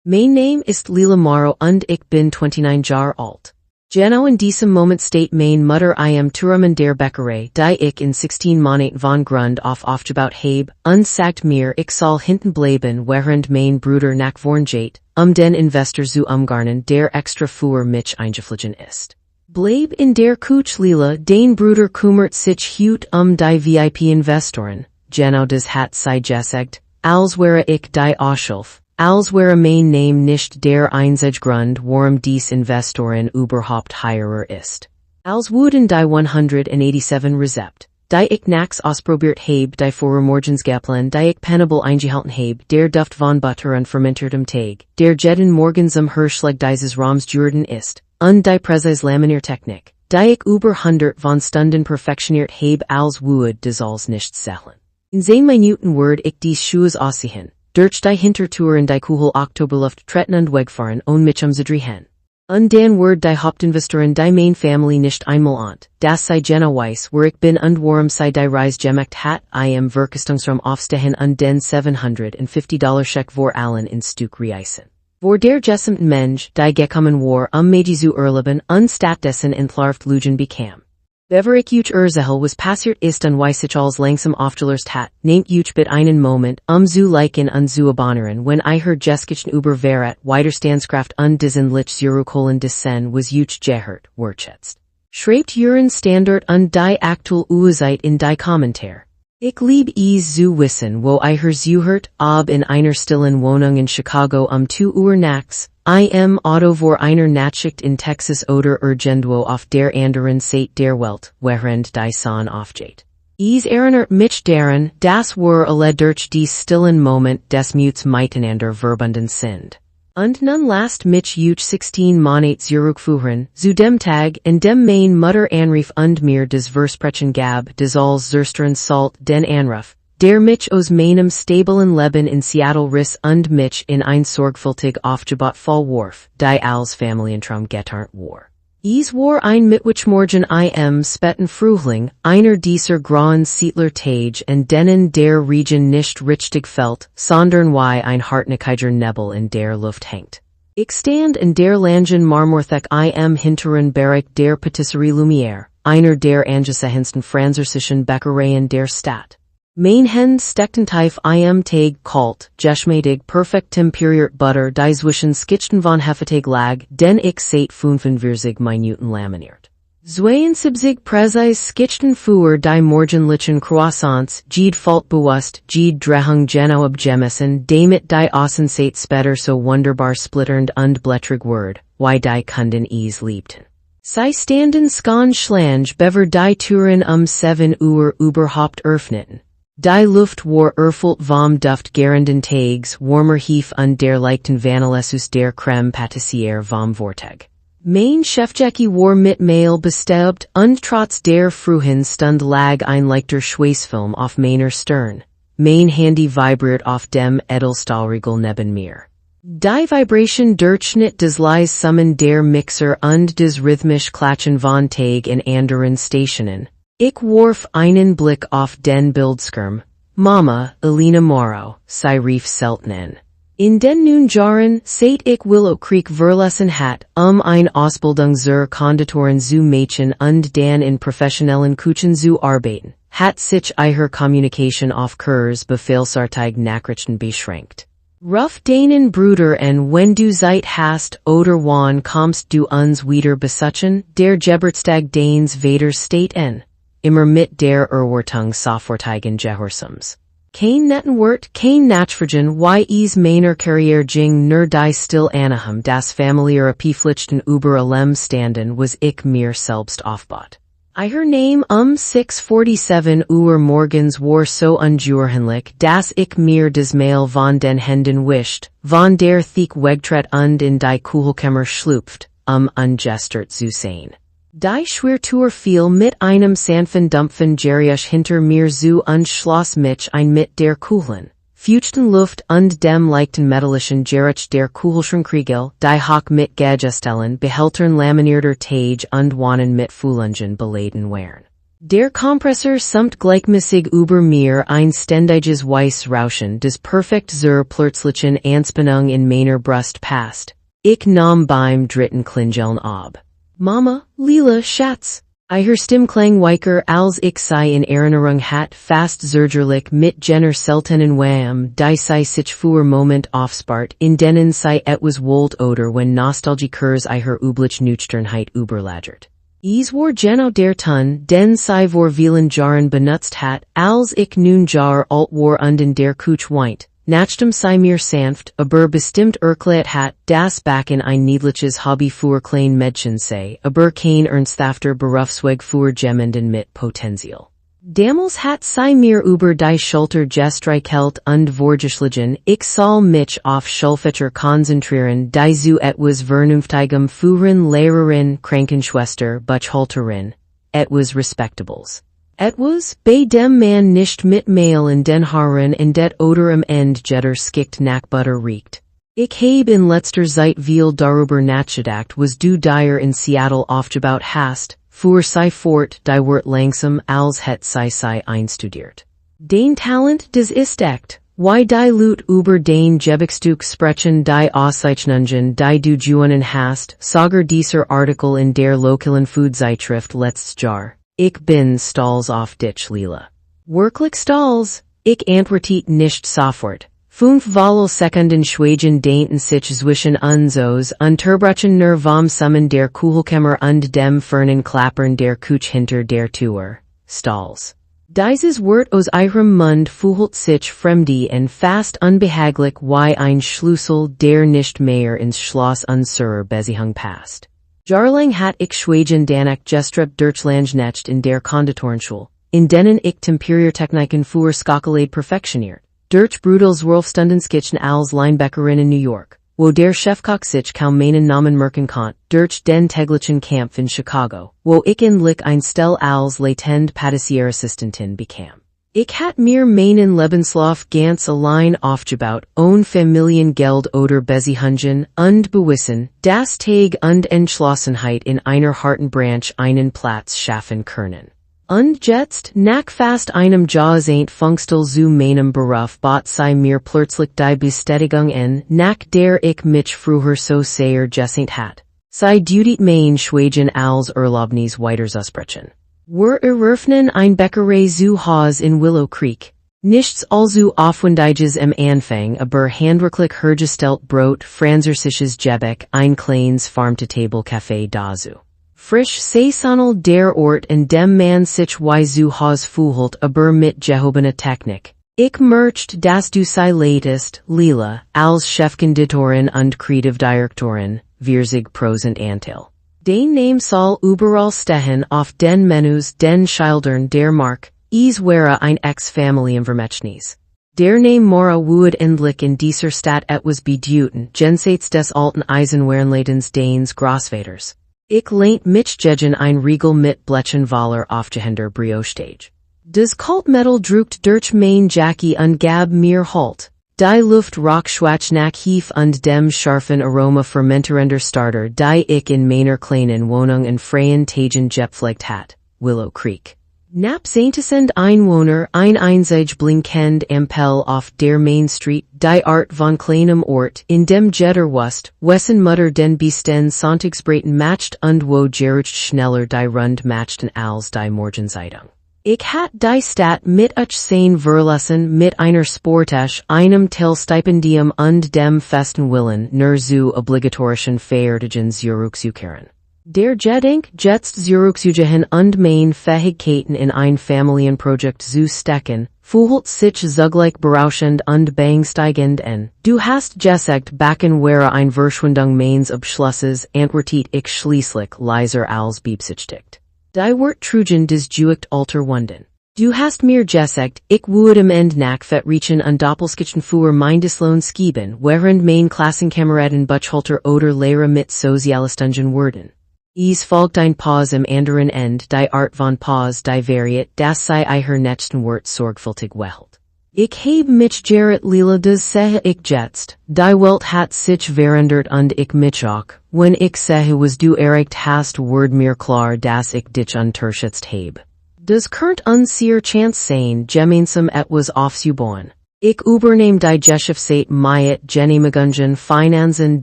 Mijn name ist Lila Moreau und ich bin 29 Jahre alt. Genau in diesem Moment steht meine Mutter im Türrahmen der Bäckerei, die ich in 16 Monate von Grund aufgebaut habe, und sagt mir, ich soll hinten bleiben, während mein Bruder nach vorn geht, den Investor zu umgarnen, der extra für mich eingeflogen ist. Bleib in der Küche Lila, dein Bruder kümmert sich gut die VIP-Investoren, genau das hat sie gesagt, als wäre ich die Ausschulf. Als wäre mein Name nicht der einzige Grund, warum dies Investoren überhaupt heirer ist. Als wurden die 187 Rezepte, die ich nachts ausprobiert habe, die vorher morgens geplant, die ich penibel eingehalten habe, der Duft von Butter und fermentiertem Teig, der jeden morgens Hirschlag dieses Rams Jordan ist, und die präzise Laminiertechnik, die ich über 100 von Stunden perfektioniert habe als would das als nichts zählen. In 10 Minuten werde ich dies Schuhes aussehen. Durch die Hintertür in die Kuhel Oktoberluft treten und wegfahren und mich umzudrehen. Und dann wird die Hauptinvestoren die meine Familie nicht einmal an, dass sie genau weiß, wer ich bin und warum sie die Reise gemacht hat, Verkostungsraum aufstehen und den $750 Scheck vor allen in Stück reisen. Vor der gesamten Mensch, die gekommen war, mich zu erleben und Stattdessen entlarvt Lügen bekam. Bever ich Ursache was passiert ist und wie sich als langsam aufgelöst hat, nehmt bit einen Moment, zu liken und zu abonnieren, wenn ich Geschichten über Verrat, Widerstandskraft und diesen Lich zurückholen Dessen was gehört, wertschätzt. Schreibt Ihren Standard und die aktuell Uhrzeit in die Kommentar. Ich lieb es zu wissen, wo ich zuhört, ob in einer stillen Wohnung in Chicago 2 Uhr nachts, Auto vor einer Nachtschicht in Texas oder irgendwo auf der anderen Seite der Welt, während die Sonne aufgeht. Es erinnert mich daran, dass wir alle durch dies stillen Moment des Mutes miteinander verbunden sind. Und nun lasst mich 16 Monate zurückführen, zu dem Tag, in dem meine Mutter anrief und mir das Versprechen gab, das als Zerstern sollt den Anruf, der mich aus meinem stablen Leben in Seattle riss und mich in ein sorgfältig aufgebaut Fall warf, die als Familientraum getarnt war. Es war ein Mittwochmorgen im späten Frühling, einer dieser grauen Siedler-Tage, in denen der Regen nicht richtig fällt, sondern wie ein hartnäckiger Nebel in der Luft hängt. Ich stand in der langen Marmorthek im hinteren Bereich der Patisserie Lumière, einer der angesehensten französischen Bäckereien der Stadt. Mein Hand steckten tief im Teig kalt, geschmeidig perfekt temperiert Butter die zwischen Skitchen von Hefeteig lag, den ich seit 45 Minuten laminiert. 72 präzise Skitchen für die morgendlichen Croissants, jede falt bewusst, jede Drehung genau abgemessen, damit die Außenseite später so wunderbar splitternd und blättrig ward, wie die Kunden es liebten. Sie standen ganz schlange bever die Türen 7 Uhr überhaupt öffneten. Die Luft war erfüllt vom Duft gärenden Teigs, warmer Hefe und der leichten Vanillesus der Creme Patissiere vom Vortag. Mein Chefjackie war mit Mehl bestäubt und trotz der frühen Stund lag ein leichter Schweißfilm auf meiner Stirn. Mein Handy vibriert auf dem Edelstahlriegel neben mir. Die Vibration durchschnitt des leise Summen der Mixer und des rhythmisch Klatschen von Teig in anderen Stationen. Ich warf einen Blick auf den Bildschirm. Mama, Lila Moreau, sie rief selten. In den nun Jahren, seit ich Willow Creek verlassen hat, ein Ausbildung zur Konditorin zu Mädchen und dann in professionellen Küchen zu arbeiten, hat sich ihre Kommunikation auf Kurs befehlsartig Nachrichten beschränkt. Ruf deinen Bruder an wenn du Zeit hast oder wann kommst du uns wieder besuchen, der Geburtstag deines Vaters steht an. Immer mit der Erwartung sofortigen Gehorsams. Kein netten Wort, kein Nachfragen, wie es meiner Karriere ging nur die still Anaheim das familiäre Pflichten über allem standen was ich mir selbst aufbaut. Ihr Name 6:47 Uhr morgens war so ungewöhnlich, dass ich mir das Mail von den Händen wischt, von der Thiek wegtret und in die Kugelkammer schlüpft, ungestört zu sein. Die Schwertür fiel mit einem sanften Dumpfen Geräusch hinter mir zu und schloss mich ein mit der kühlen, feuchten Luft und dem leichten metallischen Geräusch der Kugelschrankriegel, die hoch mit Gästestellen Behältern laminierter Teig und Wannen mit Füllungen beladen waren. Der Kompressor sumt gleichmäßig über mir ein ständiges Weißrauschen des perfekt zur plötzlichen Anspannung in meiner Brust passt. Ich nahm beim dritten Klingeln ab. Mama, Lila, Schatz. Ihr Stimmklang weicher als ich sei in Erinnerung hat fast zurgerlich mit jener seltenen Wham, die sei sich für Moment aufspart, in denen sei etwas wohlt oder wenn Nostalgiekurs ihr übliche Nüchternheit überlagert. Es war genau der Ton, den sei vor vielen Jahren benutzt hat, als ich nun Jahr alt war und in der Küche weint. Nachdem sei mir sanft, aber bestimmt erklärt hat, das Backen ein niedliches Hobby für klein Mädchen sei, aber kein ernsthafter Berufsweg für jemanden mit Potenzial. Damals hat sei mir über die Schulter gestreichelt und vorgeschlagen, ich soll mich auf Schulfächer konzentrieren, die zu etwas Vernünftigem führen Lehrerin, Krankenschwester, Buchhalterin, etwas Respectables. Etwas, bei dem man nicht mit Mehl in den Haaren in det oder am Ende jetter skickt nach Butter riecht. Ich habe in letzter Zeit viel darüber nachgedacht, was du dir in Seattle aufgebaut hast, für sei fort, die wird langsam als het sei einstudiert. Den Talent des ist echt, why die Lut über den Gebextuk sprechen die Auszeichnungen die du gewonnen hast, sogar dieser Artikel in der lokalen Foodzeitschrift letztes Jahr. Ich bin stolz auf dich, Lila. Wirklich stolz, ich antwortet nicht sofort. 5 Sekunden schweigen dainten sich zwischen uns unterbrechen nur vom Summen der Kugelkammer und dem fernen Klappern der Küche hinter der Tür. Stolz. Dieses Wort aus ihrem Mund fühlt sich fremd und fast unbehaglich wie ein Schlüssel, der nicht mehr ins Schloss unserer Beziehung passt. Jahrelang hat ich schweigen danach gestrebt Deutschlandnecht in der Konditorenschule, in denen ich Temperiertechniken für Schokolade perfektioniert. Durch Brudelswolfstundenskitchen als Linebacker in New York, wo der Chefkoch sich kaum meinen Namen merken konnte, durch den täglichen Kampf in Chicago, wo ich endlich ein Stelle als leitende Patissierassistentin bekam. Ich hat mir meinen Lebenslauf ganz allein aufgebaut, ohne Familiengeld oder Beziehungen und bewissen, dass Tag und Entschlossenheit in einer harten Branche einen Platz schaffen können. Und jetzt, nach fast einem Jahrzehnt Funkstel zu meinem Beruf bot sei mir plötzlich die Bestätigung in, nach der ich mich früher so sehr gesehnt hat. Sei dutit mein Schweigen als Erlaubnis weiterzusprechen. Wir eröffnen ein Bäckerei zu Haus in Willow Creek. Nichts allzu aufwendiges am Anfang, aber handwerklich hergestellt Brot, französisches Gebäck, ein kleines Farm-to-Table-Café dazu. Frisch saisonal der Ort in dem man sich wie zu Haus fühlt, aber mit gehobener Technik. Ich merkt, dass du sei latest, Lila, als Chefkonditorin und Kreativdirektorin, 40% Anteil. Den Name soll überall stehen auf den Menüs, den Schildern der Mark, es wäre ein Ex-Familienvermächtnis. Der Name Moreau would endlich in dieser Stadt etwas bedeuten, jenseits des alten Eisenwarenladens des Grossvaters. Ich lehnt mich gegen ein Riegel mit Blechenwaller aufgehender Brioche-Stage. Das Kultmetal drückt durch mein Jackie und gab mir Halt. Die Luft roch schwach nach Hefe und dem scharfen Aroma fermentierender Starter, die ich in meiner kleinen Wohnung in freien Tagen gepflegt hat, Willow Creek. Nap Saintesend Einwohner, ein einzig blinkend Ampel auf der Main Street, die Art von kleinem Ort, in dem jeder wust, wessen Mutter den besten Sonntagsbraten matcht und wo gerutscht schneller die Rund matchten als die Morgenzeitung. Ich hat die Stadt mit euch sein verlassen mit einer Sportasch, einem Teilstipendium und dem festen Willen, nur zu obligatorischen Feiertagen zurückzukehren. Der Gedenk jetzt zurückzugehen und mein Fähigkeiten in ein Familienprojekt zu stecken, fühlt sich zugleich berauschend und beängstigend an. Du hast gesagt, Backen wäre ein Verschwendung meines Abschlusses, antwortet ich schließlich leiser als beabsichtigt. Die Wort trugen des Juicht alter Wunden. Du hast mir gesagt, ich würde am Ende nach Fettrechen und Doppelskitchen für mein Dislohn skieben, während mein Klassenkameraden Buchhalter oder Lehrer mit Sozialistungen wurden. Es folgt ein Pause am anderen Ende, die Art von Pause, die variiert, das sei ihr nächsten Wort sorgfältig wählt. Ich heb mich gerät Lila das sehe ich jetzt, die Welt hat sich verändert und ich mich auch, wenn ich sehe was du erreicht hast word mir klar dass ich dich unterschätzt heb. Das könnt unseer chance sein, gemeinsam etwas aufzubauen. Ich übernehme die Geschäftszeit mit Genehmigungen, Finanzen,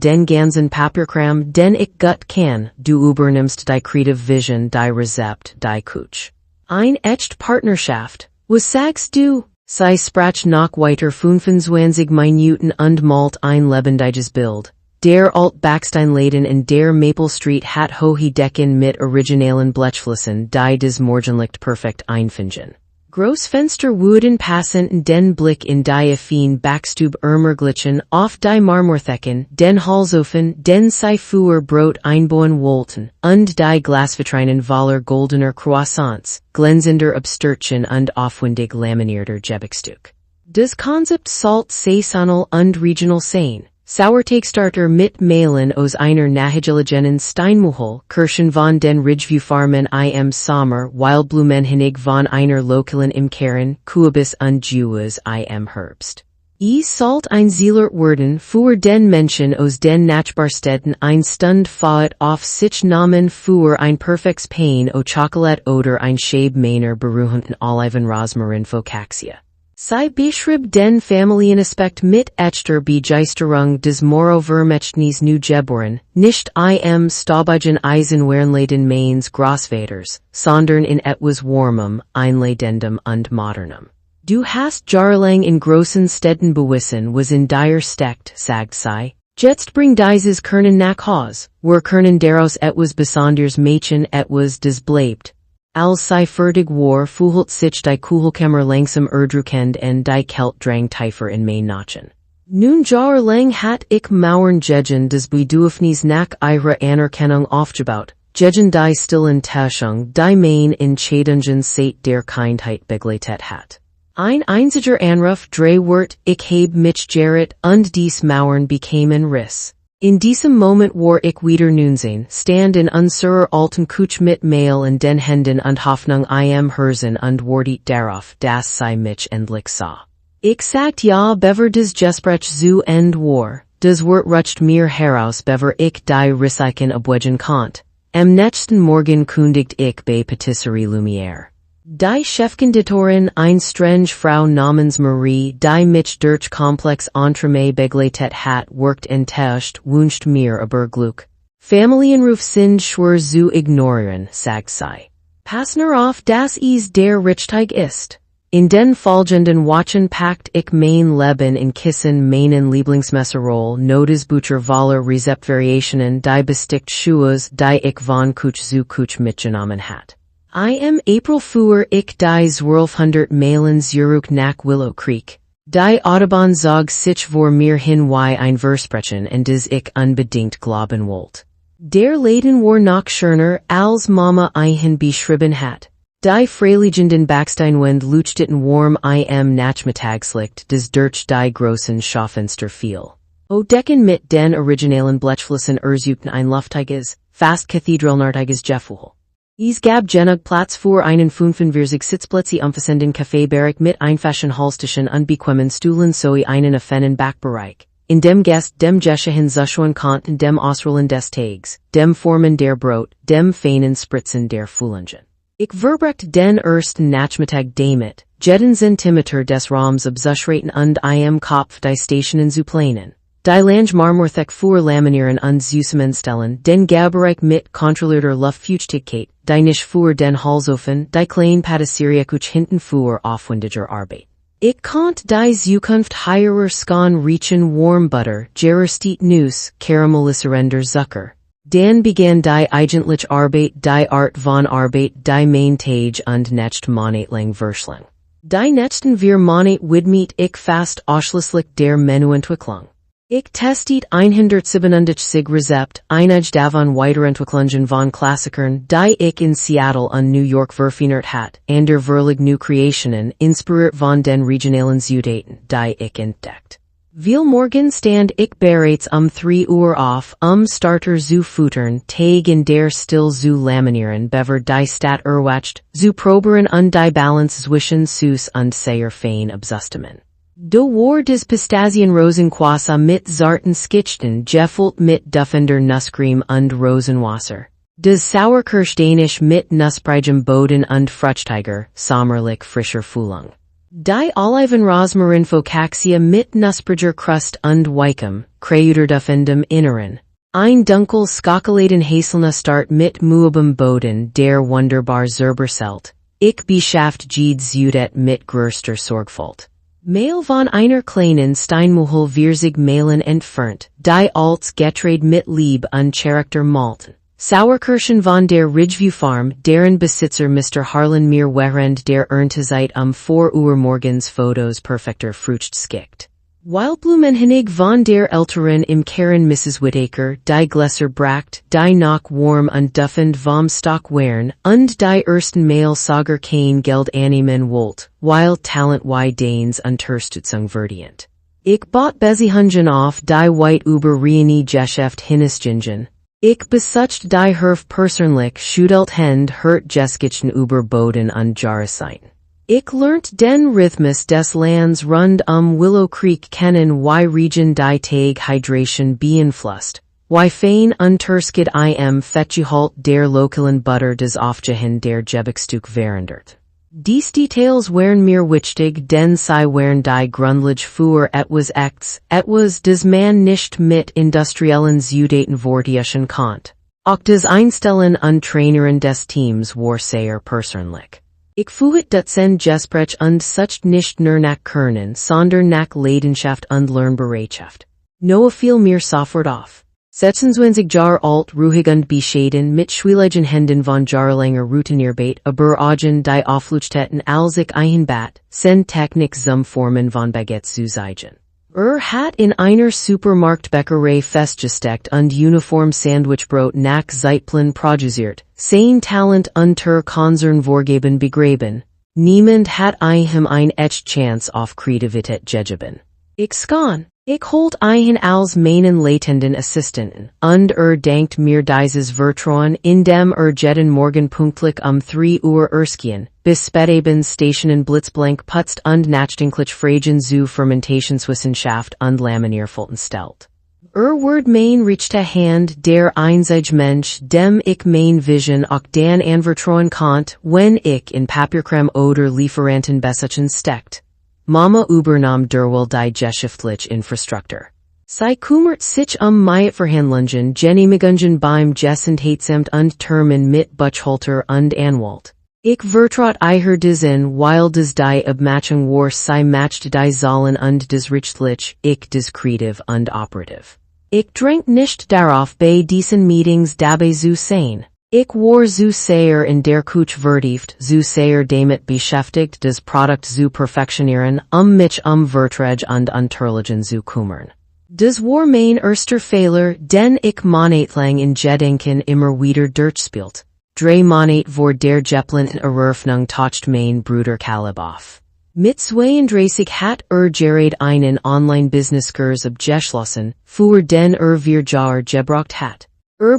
den ganzen Papierkram, den ich gut kann, du übernimmst die Creative Vision, die Rezept, die Kuch. Ein echt Partnerschaft. Was sagst du? Sie sprach noch weiter 25 Minuten und malt ein lebendiges Bild. Der Alt Backsteinladen in der Maple Street hat hohe Decken mit originalen Blechflissen, die des Morgenlicht perfekt einfinden. Großfenster wurden passend den Blick in die affine Backstube ermöglichen, auf die Marmorthecken, den Halsofen, den Seifuer Brot einbauen wollten, und die Glasvitrinen voller goldener Croissants, glänzender Abstürchen und aufwendig laminierter Gebäckstück. Das Konzept sollte saisonal und regional sein. Sauerteigstarter mit Mehlen aus einer nahegelegenen Steinmuchel, Kirschen von den Ridgeview-Farmen im Sommer, Wildblumenhonig von einer lokalen Imkerin, Kuibis und Juwas im Herbst. Sollt ein Zielert werden für den Menschen aus den Nachbarstädten ein Stund Fahrt auf sich Namen für ein perfektes Pain o Chocolate oder ein Schäb meiner beruhenden Oliven Rosmarin Focaxia. Sie beschrieb den Familienaspekt mit echter Begeisterung des Moro-Vermächtnis nu geboren, nicht im staubigen Eisenwehrenladen meines Großvaters, sondern in etwas Warmem, Einladendem und Modernem. Du hast jahrelang in großen Städten bewiesen, was in dir steckt, sagt sie. Jetzt bring dieses Kernen nach Haus, wir können daraus etwas Besonders machen, etwas des bleibt. Als sie fertig war, fühlt sich die Kugelkammer langsam erdrückend en die Kälte tiefer in mein Nachen. Nun jahrelang hat ich Mauern gegen des Bedürfnis nach ihrer Anerkennung aufgebaut, gegen die stillen Täuschung, die mein Entscheidungen seit der Kindheit begleitet hat. Ein einziger Anruf Drehwort, ich heb mich gerät und dies Mauern bekamen Riss. In diesem Moment war ich wieder 19, stand in unserer alten Kuch mit Mail in den Händen und Hoffnung im Herzen und wartet darauf, dass sie mich endlich sah. Ich sagt ja bever des Gespräch zu End war, das Wort rutscht mir heraus bever ich die Risiken abwägen konnt. Am nächsten Morgen kündigt ich bei Patisserie Lumière. Die Chefkonditorin, ein strange Frau namens Marie, die mich durch komplex Entremets begleitet hat, workt enttäuscht, wünscht mir aber Glück. Familienruf sind schwer zu ignorieren, sagt sie. Passner auf, dass der Richteig ist. In den folgenden Wochen packt ich mein Leben in Kissen meinen Lieblingsmesserroll, Notizbücher voller Rezeptvariationen, die bestickt Schuhes, die ich von Kuch zu Kuch mitgenommen hat. Im April fuhr ich die 1200 Meilen zurück nach Willow Creek. Die Autobahn zog sich vor mir hin wie ein Versprechen und das ich unbedingt glauben wollte. Der Laden war noch schöner, als Mama ihn beschrieben hat. Die freiliegenden Backsteinwände leuchteten warm im Nachmittagslicht, das durch die großen Schaufenster fiel. O Decken mit den originalen Blechflissen ersuchten ein luftiges, fast kathedralnartiges Gefühl. Es gab genug Platz für einen 45 Sitzplätze umfassenden Kaffeebereich mit einfachen Holztischen und bequemen Stühlen sowie einen offenen Backbereich, in dem Gäste dem Geschehen zuschauen konnten, dem Ausrollen des Teigs, dem Formen der Brot, dem feinen Spritzen der Füllungen. Ich verbrachte den ersten Nachmittag damit, jeden Zentimeter des Raums abzuschreiten und im Kopf die Stationen zu planen. Die Lange Marmorthek für Laminieren und Zusammenstellen, den Gabbereich mit kontrollierter Luftfeuchtigkeit, die nicht für den Halsofen, die kleine Patisseriekuch hinten für aufwendiger Arbeit. Ich konnte die Zukunft heirer Skan riechen Warmbutter, Gerstedt Nuss, Caramelliserender Zucker. Dann begann die eigentliche Arbeit, die Art von Arbeit, die mein Tage und nicht monatlang Verschlang. Die nächsten 4 Monate widmet ich fast ausschließlich der Menüentwicklung. Ich testet 177 Rezept, einige davon Weiterentwicklungen von Klassikern, die ich in Seattle und New York verfeinert hat, ander verlig New Creationen, inspiriert von den regionalen Zutaten, die ich entdeckt. Viel morgen stand ich bereits 3 Uhr auf, Starter zu futtern, Teig in der Still zu laminieren, bever die Stadt erwacht, zu probieren und die Balance zwischen Süß und sehr fein abzustamen. Do war des Pistazienrosenquasser mit zarten Skitchten, gefüllt mit duffender Nusscreme und Rosenwasser. Des Sauerkirsch Danish mit Nussbrigem Boden und Fruchtiger, Sommerlich frischer Füllung. Die Oliven Rosmarinfocaxia mit Nussbriger Krust und Weichem, Kreuterdufendem Inneren. Ein dunkel skakeladen Haselnussstart mit Muebem Boden, der wunderbar Zerberselt. Ich beschaft Jedes Judet mit größter Sorgfalt. Mail von einer kleinen Steinmuhel Vierzig Meilen entfernt, die als Getrade mit Lieb und Charakter malten. Sauerkirschen von der Ridgeview Farm, deren Besitzer Mr. Harlan mir während der Erntezeit 4 Uhr morgens Fotos perfekter Frucht schickt. Wildblumenhonig von der Älteren im Kern Mrs. Whittaker, die Gläser brackt, die noch warm und duffend vom Stock wären, und die ersten Mail Sager kein Geld annehmen wollt, weil Talent wie Danes Unterstützung verdient. Ich bot Besihungen auf die White über Reine Geschäft Hinnesgingen. Ich besucht die Herf persönlich schudelt Hend hört Geskichten über Boden und Jahreszeiten. Ich lernt den Rhythmus des Lands rund Willow Creek kennen wie Region die Tag Hydration beeinflusst, wie fein Unterschied im Fettgehalt der lokalen Butter des Aufgehen der Gebäckstück verandert. Dies Details wären mir wichtig, denn sie wären die Grundlage für etwas des man nicht mit industriellen Zutaten vortäuschen konnt. Auch des Einstellen und Traineren des Teams war sehr persönlich. Ich fuhet Dutzend Gespräch und sucht nicht nur nach Kernen, sondern nach Leidenschaft und Lernbereitschaft. Noah fiel mir sofort auf. 26 Jahre alt, ruhig und bescheiden, mit schwierigen Händen von jahrelanger Routinierarbeit, aber augen die Aufleuchteten als ich einbat, sen Technik zum Formen von Baguettes zu zeigen. Hat in einer Supermarktbäckerei festgesteckt und Uniform Sandwichbrot nach Zeitplan produziert, sein Talent unter Konzern vorgeben begraben. Niemand hat ihm ein echt Chance auf Kreativität gegeben. Ich skan. Ich holt ihn als meinen leitenden Assistenten, und denkt mir dieses Vertrauen, indem jeden Morgen pünktlich 3 Uhr erskien, bis spätabends Stationen blitzblank putzt und nachdenklich Fragen zu Fermentationswissenschaft und Laminierfalten stellt. Word mein rechte Hand, der einzige Mensch, dem ich mein Vision auch dann anvertrauen konnt, wenn ich in Papierkram oder Lieferanten besuchen steckt. Mama übernahm derweil die geschäftliche Infrastruktur. Sie kümmert sich Verhandlungen, Genehmigungen beim Gesundheitsamt und Termen mit Buchhalter und Anwalt. Ich vertraut ihr diesen, weil des die Abmachung war sie matcht die Zahlen und des rechtlich, ich des kreativ und operativ. Ich drängt nicht darauf bei diesen Meetings dabei zu sein. Ich war zu sehr in der Küche vertieft, zu sehr damit beschäftigt, das Produkt zu perfektionieren, mich Verträge und Unterlagen zu kümmern. Das war mein erster Fehler, den ich monatelang in Gedenken immer wieder durchspielt. 3 Monate vor der geplanten Eröffnung taucht mein Bruder Caleb auf. Mit 32 hat gerade einen Online-Business-Kurs abgeschlossen, für den wir Jahre gebraucht hat.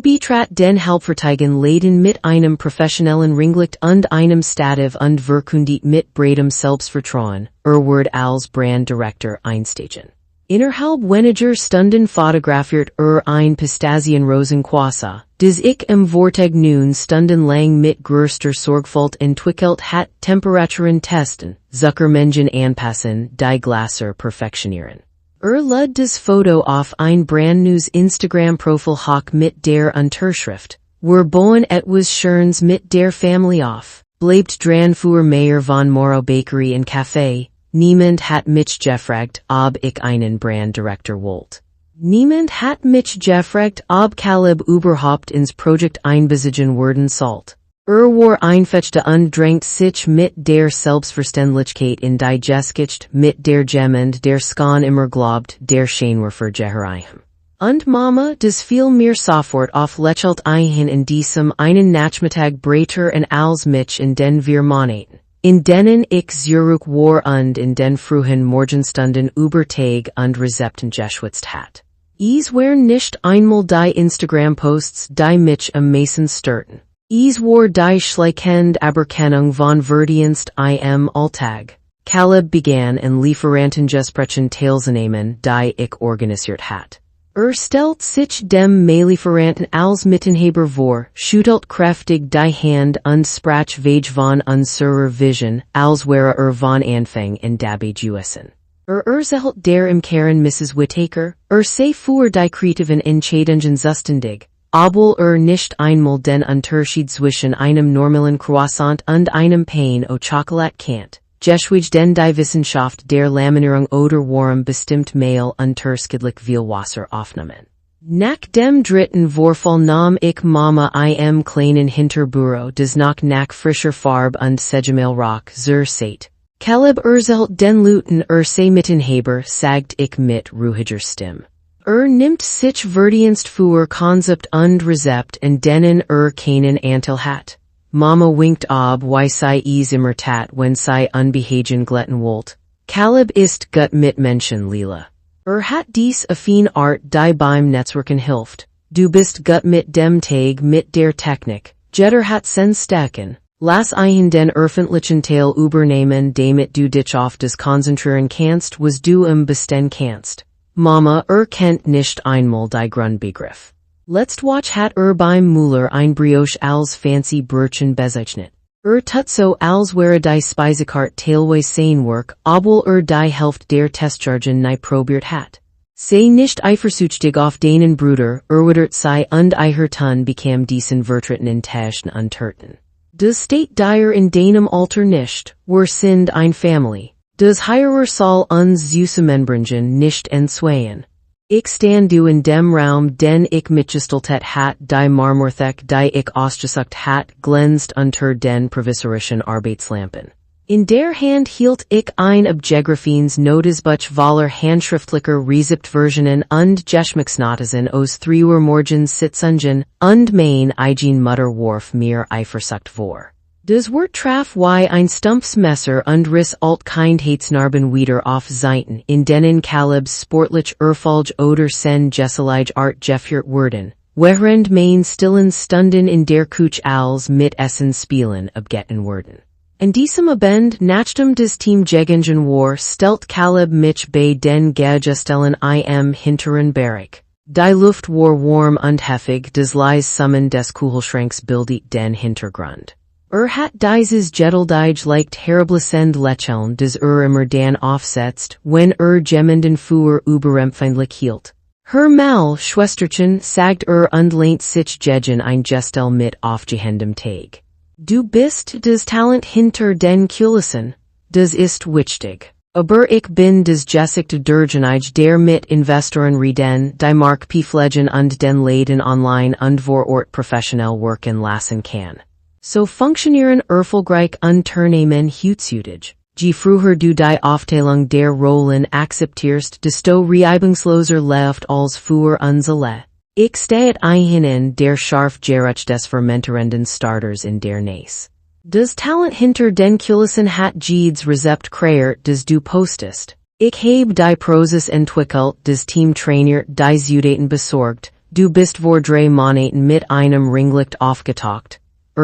Betrat den Hauptverteidigen Leiden mit einem professionellen Ringlicht und einem Stativ und Verkundit mit breitem Selbstvertrauen, wird als Branddirektor einsteigen. Innerhalb weniger Stunden fotografiert ein Pistazienrosenquassa, des ich im Vortag nun stundenlang mit größter Sorgfalt entwickelt hat, Temperaturen testen, Zuckermengen anpassen, die Gläser perfektionieren. Lud das Foto auf ein brandnews Instagram-Profil hoch mit der Unterschrift. Wir bauen etwas Schönes mit der Familie auf. Bleibt dran für mehr von Moreau Bakery und Café. Niemand hat mich gefragt, ob ich einen Branddirektor wollt. Niemand hat mich gefragt, ob Caleb überhaupt ins Projekt einbeziehen werden sollt. War einfechte und drängt sich mit der Selbstverständlichkeit in die Geschichte, mit der Gemend der Skan immer glaubt, der Scheinwerfer gehereichem. Und Mama, des fiel mir sofort auf lächelt ein in diesem einen Nachmittag breiter und als mich in den 4 Monaten, in denen ich zurück war und in den frühen Morgenstunden über Tag und Rezepten geschwitzt hat. Es waren nicht einmal die Instagram-Posts, die mich am meisten störten. Es war die schleichende Aberkennung von Verdienst im Alltag. Caleb begann in Lieferantengesprächen teilzunehmen, die ich organisiert hat. Stelt sich dem Mehlieferanten als Mittenhaber vor, schutelt kräftig die Hand und sprach vage von unserer Vision, als wäre von Anfang in dabei gewesen. Erzählt der im Kern Mrs. Whittaker, sei für die kreativen Entscheidungen zuständig, obwohl nicht einmal den Unterschied zwischen einem normalen Croissant und einem Pain au Chocolat kennt. Geschweige denn die Wissenschaft der Laminierung oder Warum bestimmt Mehl unterschiedlich viel Wasser aufnehmen. Nach dem dritten Vorfall nahm ich Mama im kleinen Hinterbüro des nach frischer Farbe und Segemehlrock zur Seite. Caleb erzählt den Luten sei Mittenhaber, sagt ich mit ruhiger Stimme. Nimmt sich verdienst für Konzept und Rezept in denen keinen Anteil hat. Mama winkt ob wie sei es immer tat wenn sei unbehagen glätten wollt. Caleb ist gut mit Menschen Lila. Hat dies affin Art die beim Netzwerken hilft. Du bist gut mit dem Tag mit der Technik. Jeder hat sen Stecken. Lass einen den öffentlichen Teil übernehmen damit du dich auf das konzentrieren kannst was du besten kannst. Mama kennt nicht einmal die Grundbegriff. Letzt watch hat beim Müller ein Brioche als fancy Brötchen bezeichnet. Tut so als wäre die Speisekarte teilweise sein Werk, obwohl die Hälfte der Testchargen nie probiert hat. Sei nicht eifersüchtig auf deinen Bruder, widert sei und Ton bekam diesen vertretenen Taschen unterten. Das steht dir in deinem Alter nicht, wir sind ein Familie. Das Heirer soll uns zusammenbringen nicht entzweien. Ich stand du in dem Raum den ich mitgestaltet hat die Marmorthek die ich ausgesucht hat glänzt unter den provisorischen Arbeitslampen. In der Hand hielt ich ein Abgegraphens Notizbuch voller handschriftlicher Rezeptversionen und Geschmacksnotizen aus 3 Uhr morgens Sitzungen und meine Mutter warf mir Eifersucht vor. Das Wort traf wie ein stumpfes Messer und riss alt Kindheitsnarben wieder auf Seiten, in denen Caleb's sportlich Erfolg oder sen Gesselige Art gefeiert wurden, während mein stillen Stunden in der Küche als mit Essen spielen abgetan wurden. In diesem Abend nachdem das Team gegen war stellt Caleb mich bei den Gestellen im hinteren Bereich. Die Luft war warm und heftig, das leise Summen des Kühlschranks bildet den Hintergrund. Hat dieses Geduldige leicht herablassend Lächeln des immer dann aufsetzt, wenn jemanden für überempfindlich hielt. Hör mal, Schwesterchen, sagt und lehnt sich gegen ein Gestell mit aufgehendem Tag. Du bist das Talent hinter den Kulissen, das ist wichtig. Aber ich bin das gesigte Durchenige der mit Investoren reden, die Marktpflegen und den Läden online und vor Ort professionell worken lassen kann. So funktionieren erfolgreich Unternehmen heutzutage. Je früher du die Aufteilung der Rollen akzeptierst, desto reibungsloser läuft als für uns alle. Ich steht ein der scharf Geruch des fermentierenden Starters in der Nase. Das Talent hinter den Kulissen hat jedes Rezept kreiert das du postest. Ich habe die Prozess entwickelt, das Team trainiert, die Zutaten besorgt, du bist vor 3 Monaten mit einem Ringlicht aufgetaucht.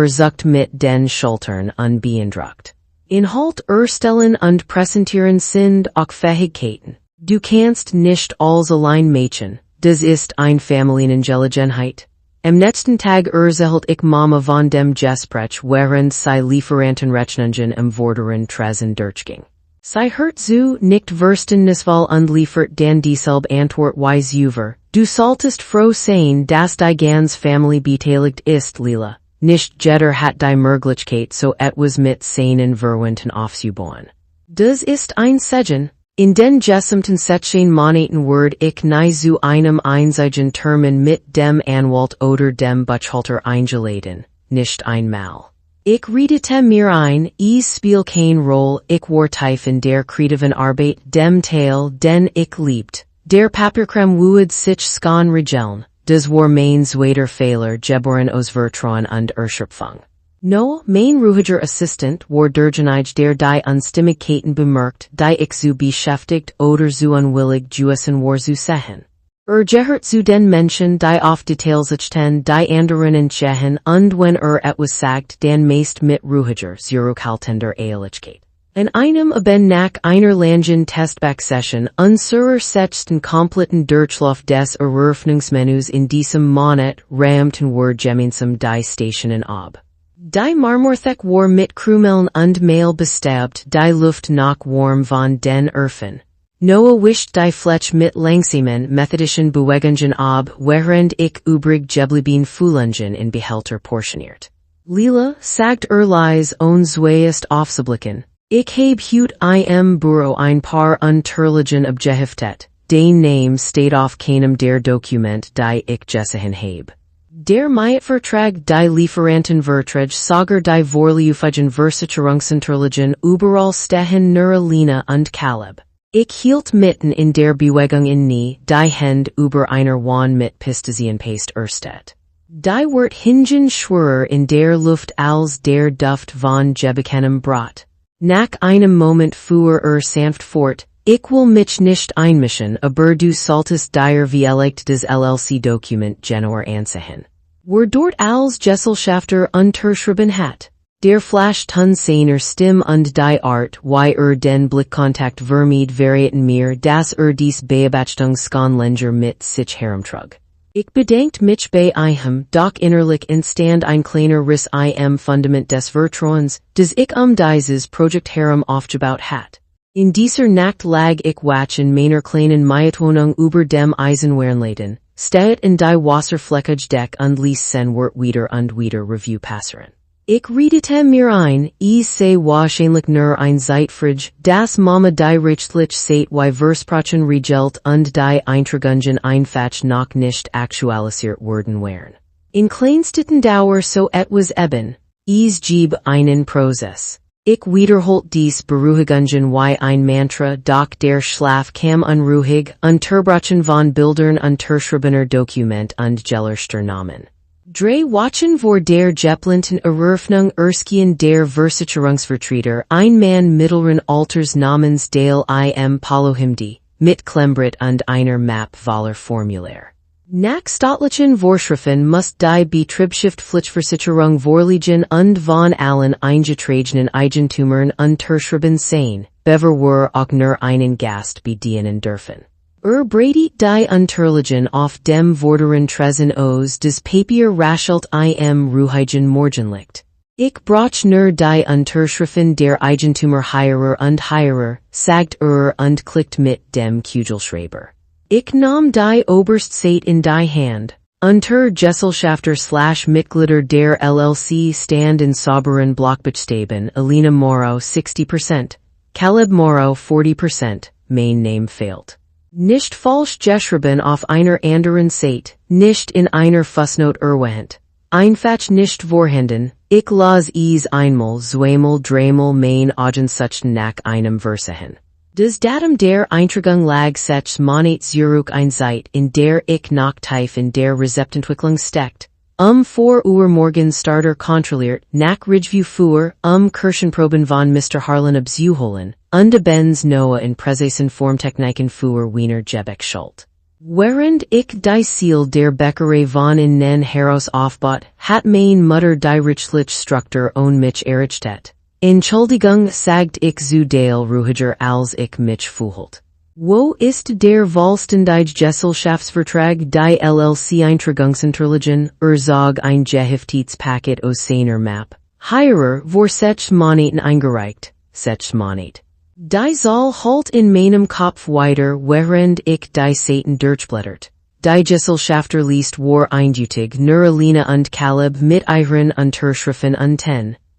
Sucht mit den Schultern unbeeindruckt. Inhalt erstellen und präsentieren sind auch Fähigkeiten. Du kannst nicht alles allein machen, das ist ein Familienangelegenheit. Am nächsten Tag erzählt ich Mama von dem Gespräch während sie Lieferantenrechnungen im vorderen Tresen durchging. Sie hört zu, nicht verständnisvoll und liefert dann dieselbe Antwort wie zuvor. Du solltest froh sein, dass die ganze Familie beteiligt ist, Lila. Nicht jeder hat die Möglichkeit so etwas mit seinen Verwandten aufzubauen. Das ist ein Segen. In den gesamten 16 Monaten werd ich nie zu einem einzigen Termin mit dem Anwalt oder dem Buchhalter eingeladen, nicht einmal. Ich redete mir ein, es spielt keine Rolle, ich war tief in der kreativen Arbeit, dem Teil, den ich liebt. Der Papierkram would sich skan regeln. Das war mein zweiter Fehler geboren aus Vertrauen und Erschöpfung. No, mein ruhiger Assistent war derjenige der die Unstimmigkeiten bemerkt, die ich zu beschäftigt oder zu unwillig gewesen war zu sehen. Gehört zu den Menschen, die auf Details achten, die anderen entscheiden und wenn etwas sagt, dann meist mit ruhiger, zurückhaltender Ehrlichkeit. An einem ben nach einer langen Testbacksession unserer sechsten kompletten Durchlauf des Eröffnungsmenüs in diesem Monat ramten wir gemeinsam die Stationen ab. Die Marmorthek war mit Krümeln und Mehl bestäubt, die Luft nach warm von den Öfen. Noah wischt die Fletch mit langsamen methodischen Bewegungen ab, während ich übrig geblieben Fühlungen in Behälter portioniert. Lila sagt leise und zuerst aufzublicken. Ich heb heut im Büro ein paar Unterlagen abgeheftet. Den Name steht auf keinem der Dokument, die ich gesehen heb. Der Mietvertrag die Lieferantenvertrag sogar die Vorlieferungen Versicherungsunterlagen überall stehen nur Lina und Caleb. Ich hielt mitten in der Bewegung inne, die Hände über einer Wand mit Pistazien Paste erstet. Die wird hingen schwerer in der Luft als der Duft von Gebäckenem Brot. Nach einem Moment fuhr sanft fort, ich will mich nicht einmischen, aber du solltest dir vielleicht des LLC-Dokument genauer ansehen. Wer dort als Gesellschafter unterschrieben hat. Der Flash ton seiner Stimme und die Art, wie den Blickkontakt vermied verraten mir, dass dies Beobachtungsskandlänger mit sich herumtrug. Ich bedankt mich bei ihm, doch innerlich entstand ein kleiner Riss im Fundament des Vertrauens, das ich dieses Projekt herum aufgebaut hat. In dieser Nacht lag ich wach in meiner kleinen Mietwohnung über dem Eisenwarenladen, steht in die Wasserfleckige Deck und ließ sen wieder Review passieren. Ich redete mir ein, es sei wahrscheinlich nur ein Zeitfrage, das Mama die rechtlich seit wie Versprachen regelt und die Eintragungen einfach noch nicht aktualisiert worden wären. In kleinsten Dauer so etwas eben, es gib einen Prozess. Ich wiederholt dies Beruhigungen wie ein Mantra, doch der Schlaf kam unruhig, Unterbrochen von Bildern unterschriebener Dokument und gelöschter Namen. Drei Wochen vor der geplanten Eröffnung erschien der Versicherungsvertreter, ein Mann mittleren Alters namens Dale im Palohimdi, mit Klemmbrett und einer Map voller Formular. Nach staatlichen Vorschriften muss die Betriebshaftpflichtversicherung vorliegen und von allen eingetragenen Eigentümern unterschrieben sein, bevor auch nur einen Gast bedienen dürfen. Brady die Unterlagen auf dem vorderen Tresen aus des Papier raschelt im ruhigen Morgenlicht. Ich brauch nur die Unterschriften der Eigentümer Heirer und Heirer, sagt und klickt mit dem Kugelschreiber. Ich nahm die Oberstzeit in die Hand. Unter Gesellschafter / Mitglieder der LLC stand in sauberen Blockbuchstaben Lila Moreau 60%, Caleb Moreau 40%, mein Name fehlt. Nicht falsch geschrieben auf einer anderen Seite, nicht in einer Fußnote erwähnt. Einfach nicht vorhanden, ich las es einmal, zweimal, dreimal mein Augensuchten nach einem Verse hin. Das Datum der Eintragung lag 6 Monate zurück ein Zeit, in der ich noch tief in der Rezeptentwicklung steckt. 4 Uhr morgens Starter kontrolliert, nach Review fuhr, Kirschenproben von Mr. Harlan abzuholen, und Benz Noah in Präsesen Formtechniken fuhr Wiener geschult. Während ich die Ziel der Bäckerei von innen heraus aufbaut, hat meine Mutter die rechtlich Struktur und mich errichtet. Entschuldigung sagt ich zu Dale ruhiger als ich mich fühlt. Wo ist der vollständige Gesellschaftsvertrag die LLC-Eintragungsunterlagen, Zog ein Geheftspaket aus seiner Map. Heirer vor 6 Monaten eingereicht, 6 Monate. Die soll halt in meinem Kopf weiter, während ich die Seiten durchblättert. Die Gesellschafter liest war eindeutig nur Lina und Caleb mit ihren Unterschriften und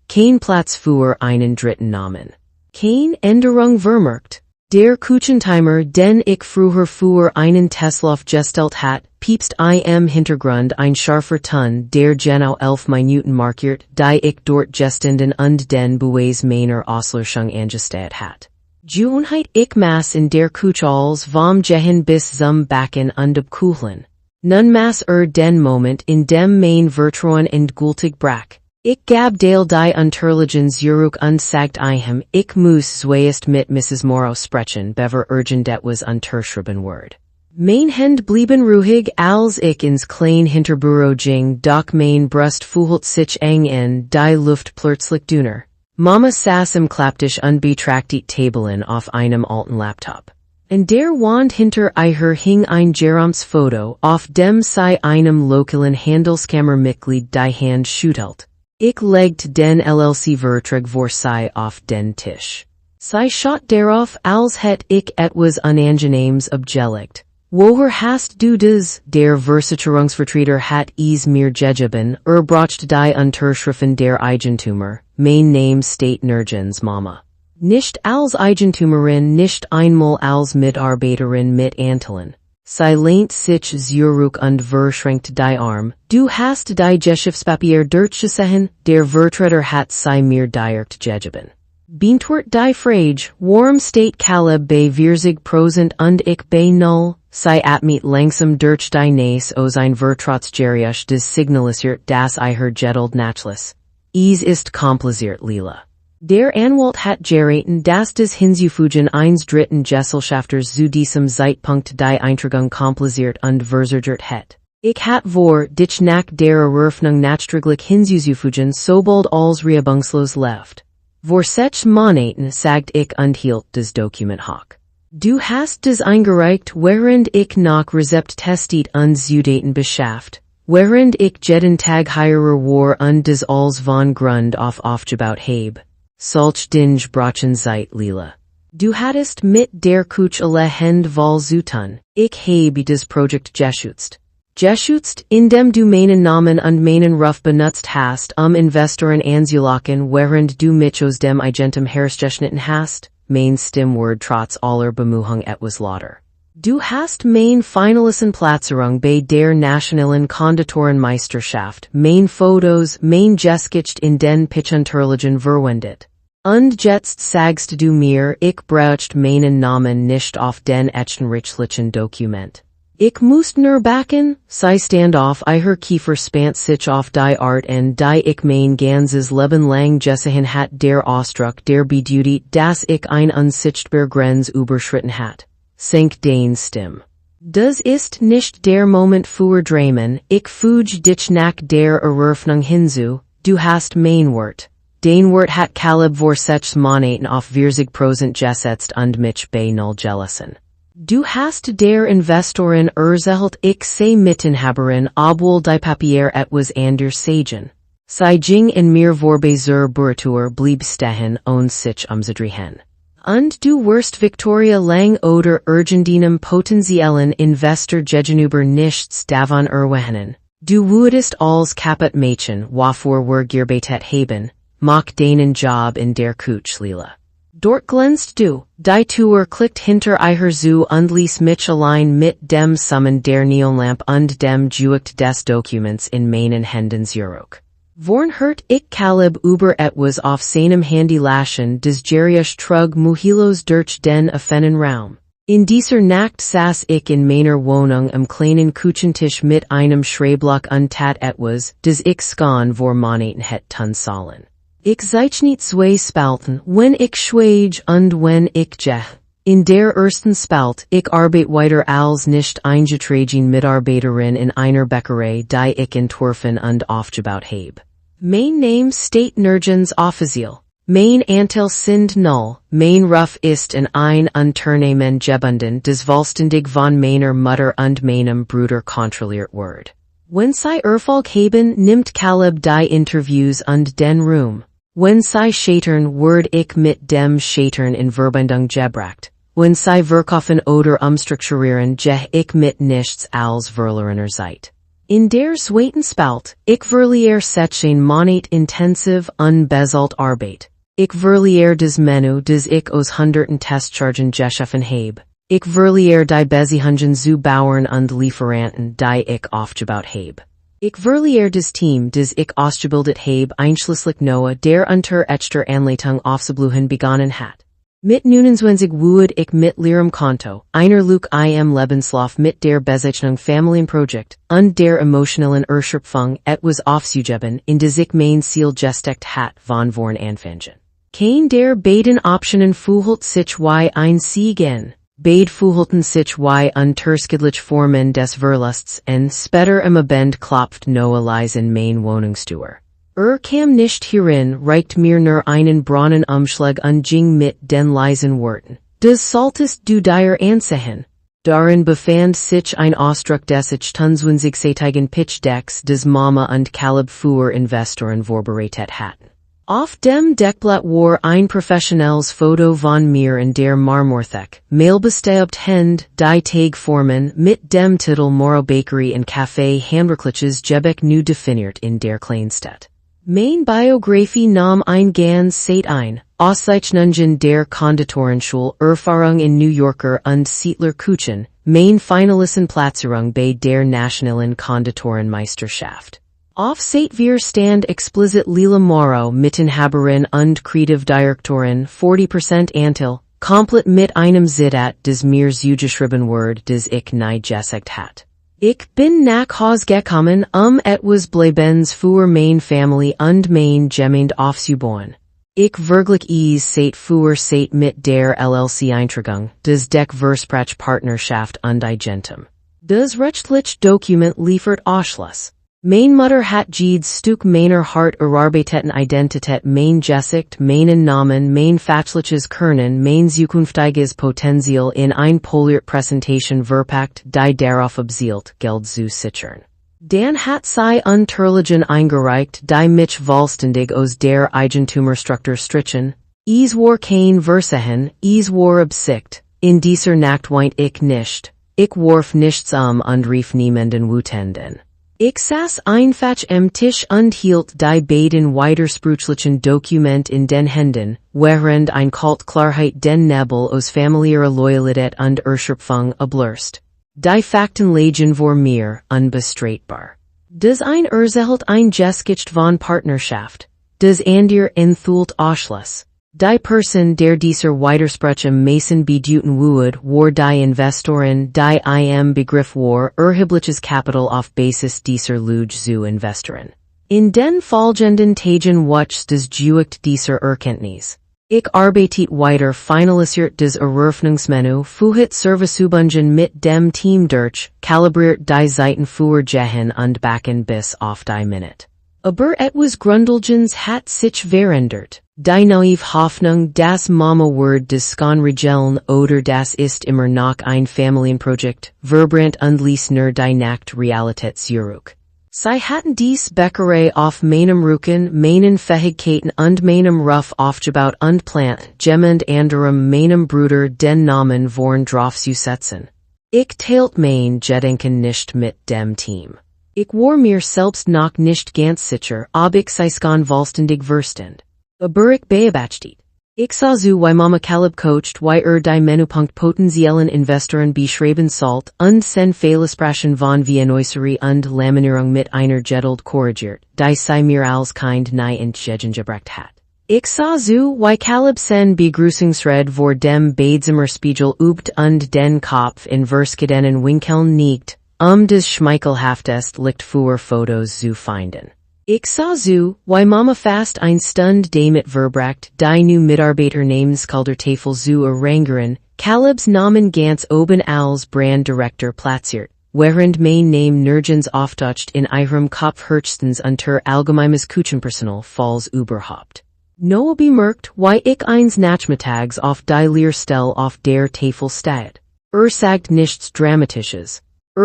kein Platz für einen dritten Namen. Kein Änderung vermerkt. Der Küchentimer, den ich früher für einen Testlauf gestellt hat, piepst im Hintergrund ein scharfer Ton, der genau 11 Minuten markiert, die ich dort gestanden und den Beweis meiner Auslöschung angestellt hat. Gewohnheit ich maß in der Küche als vom Gehen bis zum Backen und abkühlen. Nun maß den Moment in dem mein Vertrauen endgültig brach. Ich gab Dale die Unterlagen zurück und sagt ihm, ich muss zuerst mit Mrs. Moreau sprechen, bevor etwas unterschrieben wird. Mein Hände blieben ruhig, als ich ins klein Hinterbüro ging, doch mein Brust fühlt sich eng in, die Luft plötzlich dünner. Mama saß im Klapptisch und betrachtet Tabellen auf einem alten Laptop. In der Wand hinter ihr hing ein Foto, auf dem sie einem lokalen Handelskammermitglied die Hand schüttelt. Ich legte den LLC-Vertrag vor sie auf den Tisch. Sie schaut darauf, als hätt ich etwas Unangenehmes abgelegt. Woher hast du das? Der Versicherungsvertreter hat es mir gegeben, brachte die Unterschriften der Eigentümer. Mein Name steht nirgends, Mama. Nicht als Eigentümerin, nicht einmal als Mitarbeiterin mit Anteilen. Sie lehnt sich zurück und verschränkt die Arm. Du hast die Geschäftspapier durchgesehen, der Vertreter hat sie mir direkt gegeben. Beantwort die Frage, warum steht Caleb bei 40% und ich bei 0? Sie atmet langsam durch die Nase aus ein Vertragsgericht des signalisiert, dass ihr Geduld nachlässt. Es ist kompliziert, Lila. Der Anwalt hat geraten, dass des Hinzufügen eines dritten Gesellschafters zu diesem Zeitpunkt die Eintragung kompliziert und verzögert het. Ich hat vor, dich nach der Eröffnung nachträglich hinzufügen, sobald als reibungslos läuft. Vor 6 Monaten sagt ich und hielt das Dokument hoch. Du hast das eingereicht, während ich noch Rezepte testet und Zutaten beschafft, während ich jeden Tag hier war und das als von Grund auf aufgebaut habe. Solch Dinge brachen Zeit, Lila. Du hattest mit der Kuch alle Hände voll zu tun. Ich habe das Projekt geschützt. Geschützt, indem du meinen Namen und meinen Ruf benutzt hast, Investoren anzulocken, während du mich aus dem Eigentum herausgeschnitten hast, mein Stimmwort trotz aller Bemühung etwas lauter. Du hast mein finalisten Platzierung bei der nationalen Konditorenmeisterschaft, mein Fotos, mein Gesicht in den Pitchunterlagen verwendet. Und jetzt sagst du mir, ich braucht meinen Namen nicht auf den echten rechtlichen Dokument. Ich muss nur backen, sie stand auf ihr Kiefer spannt sich auf die Art und die ich mein ganzes Leben lang gesehen hat der Ausdruck der Bedeutung, dass ich ein unsichtbar Grenz überschritten hat. Senk den Stimm. Das ist nicht der Moment für Dramen, ich füge dich nach der Eröffnung hinzu, du hast mein Wort. Den Wort hat Caleb vor 6 Monaten auf 40% gesetzt und mich bei 0 gelassen. Du hast der Investorin erzählt, ich sei Mitinhaberin, obwohl die Papier etwas anders sagen. Sie ging in mir vorbei zur Beratur blieb stehen und sich umzudrehen. Und du wirst Victoria lang oder irgendeinem potenziellen Investor gegenüber nichts davon erwähnen. Du würdest als kaputt Mädchen, wofür wir gearbeitet haben, mach deinen Job in der Küche, Lila. Dort glänzt du, die Tür klickt hinter ihr zu und ließ mich allein mit dem Summen der Neonlamp und dem Juicht des Dokuments in meinen Händen zurück. Vorn hört ich Caleb über etwas auf seinem Handy laschen des Gericht trug Muhilos durch den offenen Raum. In dieser Nacht saß ich in meiner Wohnung am kleinen Küchentisch mit einem Schreiblock und tat etwas, des ich schon vor Monaten het tun sollen. Ich zeichnet 2 Spalten, wenn ich schweige und wenn ich gehe. In der ersten Spalt, ich arbeite weiter als nicht eingetragen Mitarbeiterin in einer Bäckerei, die ich entworfen und aufgebaut habe. Mein Name steht nirgends offiziell. Mein Anteile sind 0, mein Ruf ist in ein Unternehmen gebunden, das vollständig von meiner Mutter und meinem Bruder kontrolliert wird. Wenn sie Erfolg haben, nimmt Caleb die Interviews und den Ruhm. Wenn sie scheitern, wird ich mit dem Scheitern in Verbindung gebracht. Wenn sie verkaufen oder umstrukturieren, gehe ich mit nichts als Verlierener Zeit. In der zweiten Spalt, ich verliere 16 Monate intensiv unbezahlt Arbeit. Ich verliere das Menü, das ich aus hunderten Testchargen geschaffen habe. Ich verliere die Beziehungen zu Bauern und Lieferanten, die ich aufgebaut habe. Ich verliere das Team, das ich ausgebildet habe, einschließlich Noah, der unter echter Anleitung aufzubluhen begonnen hat. Mit 29 würde ich mit leerem Konto, einer Lücke im Lebenslauf mit der Bezeichnung Familienprojekt und der emotionalen Erschöpfung etwas aufzugeben, in das ich mein Ziel gesteckt hat, von vorn anfangen. Kein der beiden Optionen fühlt sich wie ein Siegen. Beide fühlten sich wie unterschiedliche Formen des Verlusts und später im Abend klopft Noah in mein Wohnungstür. Kam nicht hierin reicht mir nur einen braunen Umschlag und ging mit den leisen Worten. Des solltest du dir ansehen. Darin befand sich ein Ausdruck des ich tunzwenzigseitigen Pitchdecks des Mama und Caleb für Investoren vorbereitet hatten. Auf dem Deckblatt war ein professionelles Foto von mir in der Marmorthek, mailbestaubt Hend, die Tagformen, mit dem Titel Moreau Bakery und Café Handwerkliches Gebäck nu definiert in der Kleinstadt. Mein Biografie nahm ein ganz Zeit ein, Auszeichnungen der Konditorenschule, Erfahrung in New Yorker und Siedler Kuchen, mein Finalisten Platzierung bei der Nationalen Konditorenmeisterschaft. Auf Seit wir stand explicit Lila Moreau, Mittenhaberin und Creative Directorin, 40% Anteile, komplett mit einem Zitat des mir zugeschrieben Word des ich nie gesagt hat. Ich bin nach Haus gekommen, etwas Bleibens für mein Familie und mein Gemeinde aufzubauen. Ich wirklich seit für seit mit der LLC Eintragung, des Deck Versprach Partnerschaft und Agentum. Das rechtlich Dokument liefert Ausschluss. Meine Mutter hat jedes Stück meiner Hart erarbeiteten Identität mein Gesicht, meinen Namen, mein fachliches Können, mein zukünftiges Potenzial in ein poliert Präsentation verpackt, die darauf abzielt, Geld zu sichern. Dann hat sie Unterlagen eingereicht, die mich vollständig aus der Eigentummerstruktur strichen. Es war kein Versehen, es war Absicht. In dieser Nacht weint ich nicht. Ich warf nichts und rief niemanden wütenden. Ich saß einfach am Tisch und hielt die beiden widersprüchlichen Dokument in den Händen, während ein Kalt Klarheit den Nebel aus familiärer Loyalität und Erschöpfung ablöst. Die Fakten lagen vor mir, unbestreitbar. Das ein erzählt ein Geschicht von Partnerschaft. Das andere enthüllt Ausschluss. Die Person der dieser Widersprüche am meisten bedeuten würde, war die Investorin, die im Begriff war, erhebliches Kapital auf Basis dieser Lüge zu investieren. In den folgenden Tagen wuchs das Gewicht dieser Erkenntnis. Ich arbeitet weiter finalisiert das Eröffnungsmenü, führt Serviceübungen mit dem Team durch, kalibriert die Seiten für Gehen und Backen bis auf die Minute. Aber etwas Grundlegendes hat sich verändert. Die naive Hoffnung, das Mama-Word des Skonregeln oder das ist immer noch ein Familienprojekt, verbrannt und ließ nur die Nacht Realität zurück. Sie hatten dies Bäckerei auf meinem Rücken, meinen Fähigkeiten und meinem Ruf aufgebaut und plant, jemand anderem meinem Bruder den Namen vorn drauf zu setzen. Ich teilt mein Gedenken nicht mit dem Team. Ich war mir selbst noch nicht ganz sicher, ob ich sie vollständig verstand. Aber ich beobachtet. Ich sah zu wie Mama Caleb coacht wie die Menüpunkt potenziellen Investoren beschreiben sollt und sen Fehlesprachen von Viennoiserie und Laminierung mit einer Geduld korrigiert, die sie mir als kind nie entgegengebracht hat. Ich sah zu wie Caleb sen Begrüßungsred vor dem Badezimmerspiegel übt und den Kopf in verschiedenen Winkeln neigt, des schmeichelhaftest Licht für Fotos zu finden. Ich sah zu, wie Mama fast ein Stund damit verbracht, die nu Mitarbeiter Namenskuldertafel zu arrangieren, Calebs Namen ganz oben als Branddirektor platziert, während mein Name nirgends auftaucht in ihrem Kopf höchstens unter allgemeines Küchenpersonal falls überhaupt. Noah bemerkt, wie ich eins Nachmittags auf die Lehrstelle auf der Tafel steht. Sagt nichts Dramatisches.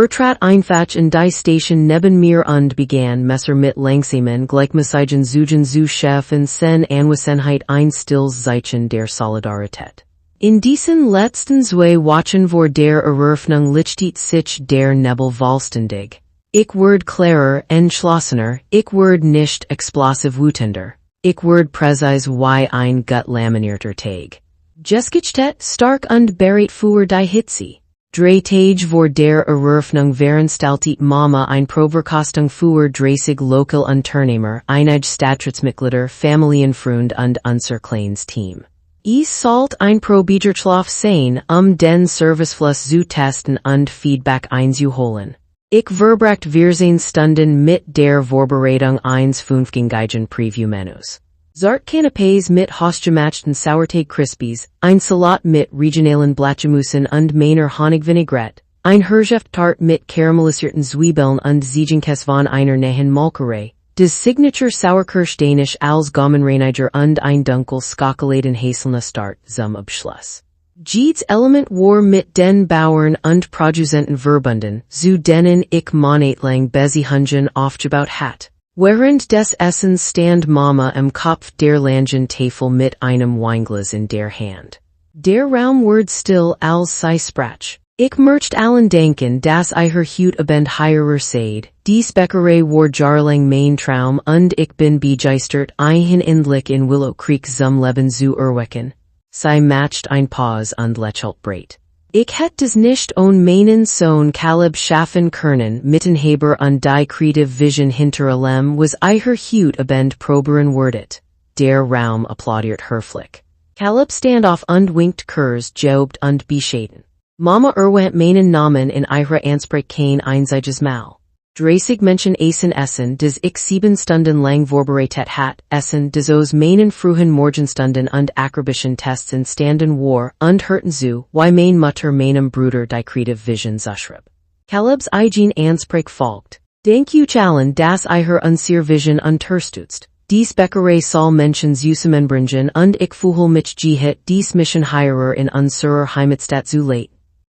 Trat einfach in die Station neben mir und begann Messer mit langsamen Gleichmäßigen Zügen zu schaffen sen Anwesenheit ein stilles Zeichen der Solidarität. In diesen letzten 2 Wochen vor der Eröffnung lichtet sich der Nebel vollständig. Ich werd klarer, entschlossener, ich werd nicht explosiv wütender. Ich werd präzise wie ein gut laminierter Tag. Geschichtet, stark und bereit für die Hitze. Drei Tage vor der Eröffnung veranstaltet Mama ein Proverkostung für 30 Lokal Unternehmer, einige Stadtratsmitglieder, Familienfreund und unser kleines Team. Es sollt ein Probegerschlaf sein, den Servicefluss zu testen und Feedback einzuholen. Ich verbracht 14 Stunden mit der Vorbereitung eines 5-gängigen Preview-Menüs. Zart Canapés mit hausgemachten Sauerteig Crispies, ein Salat mit regionalen Blattgemüsen und meiner Honigvinaigrette, ein Herrschaft-Tart mit karamellisierten Zwiebeln und Ziegenkäse von einer nahen Molkerei, Des Signature Sauerkirsch Danish als Gommenreiniger und ein Dunkel Skakeladen Haselnussstart zum Abschluss. Jedes Element war mit den Bauern und Produzenten verbunden, zu denen ich monatelang Beziehungen aufgebaut hat. Während des Essens stand Mama im Kopf der langen Tafel mit einem Weinglas in der Hand. Der Raum wurde still als sie sprach. Ich möchte allen denken, dass ihr Hut abend heirer seid, dies Bäckerei war jahrelang mein Traum und ich bin begeistert, einen Endlich in Willow Creek zum Leben zu erwecken. Sie macht ein Pause und lächelt breit. Ich hätt des nicht on meinen Sohn Caleb schaffen können, Mittenhaber und die creative Vision hinter allem was ihr Hut abend probieren wordet. Der Raum applaudiert höflich. Caleb stand auf und winkt kurz, jobt und bescheiden. Mama erwähnt meinen Namen in ihrer Ansprech kein einziges Mal. 30 Menschen Essen, des ich 7 Stunden lang vorbereitet hat, Essen, des aus meinen frühen Morgenstunden und akribischen Tests in Standen war, und hörten zu, wie meine Mutter meinem Bruder die Creative Vision zuschrieb. Caleb's eigen Ansprech folgt. Denk you allen, dass ihr unsere Vision unterstützt. Dies Bäckerei soll Menschen zusammenbringen und ich fühle mich gehit dies Mission heirer in unserer Heimatstadt zu late.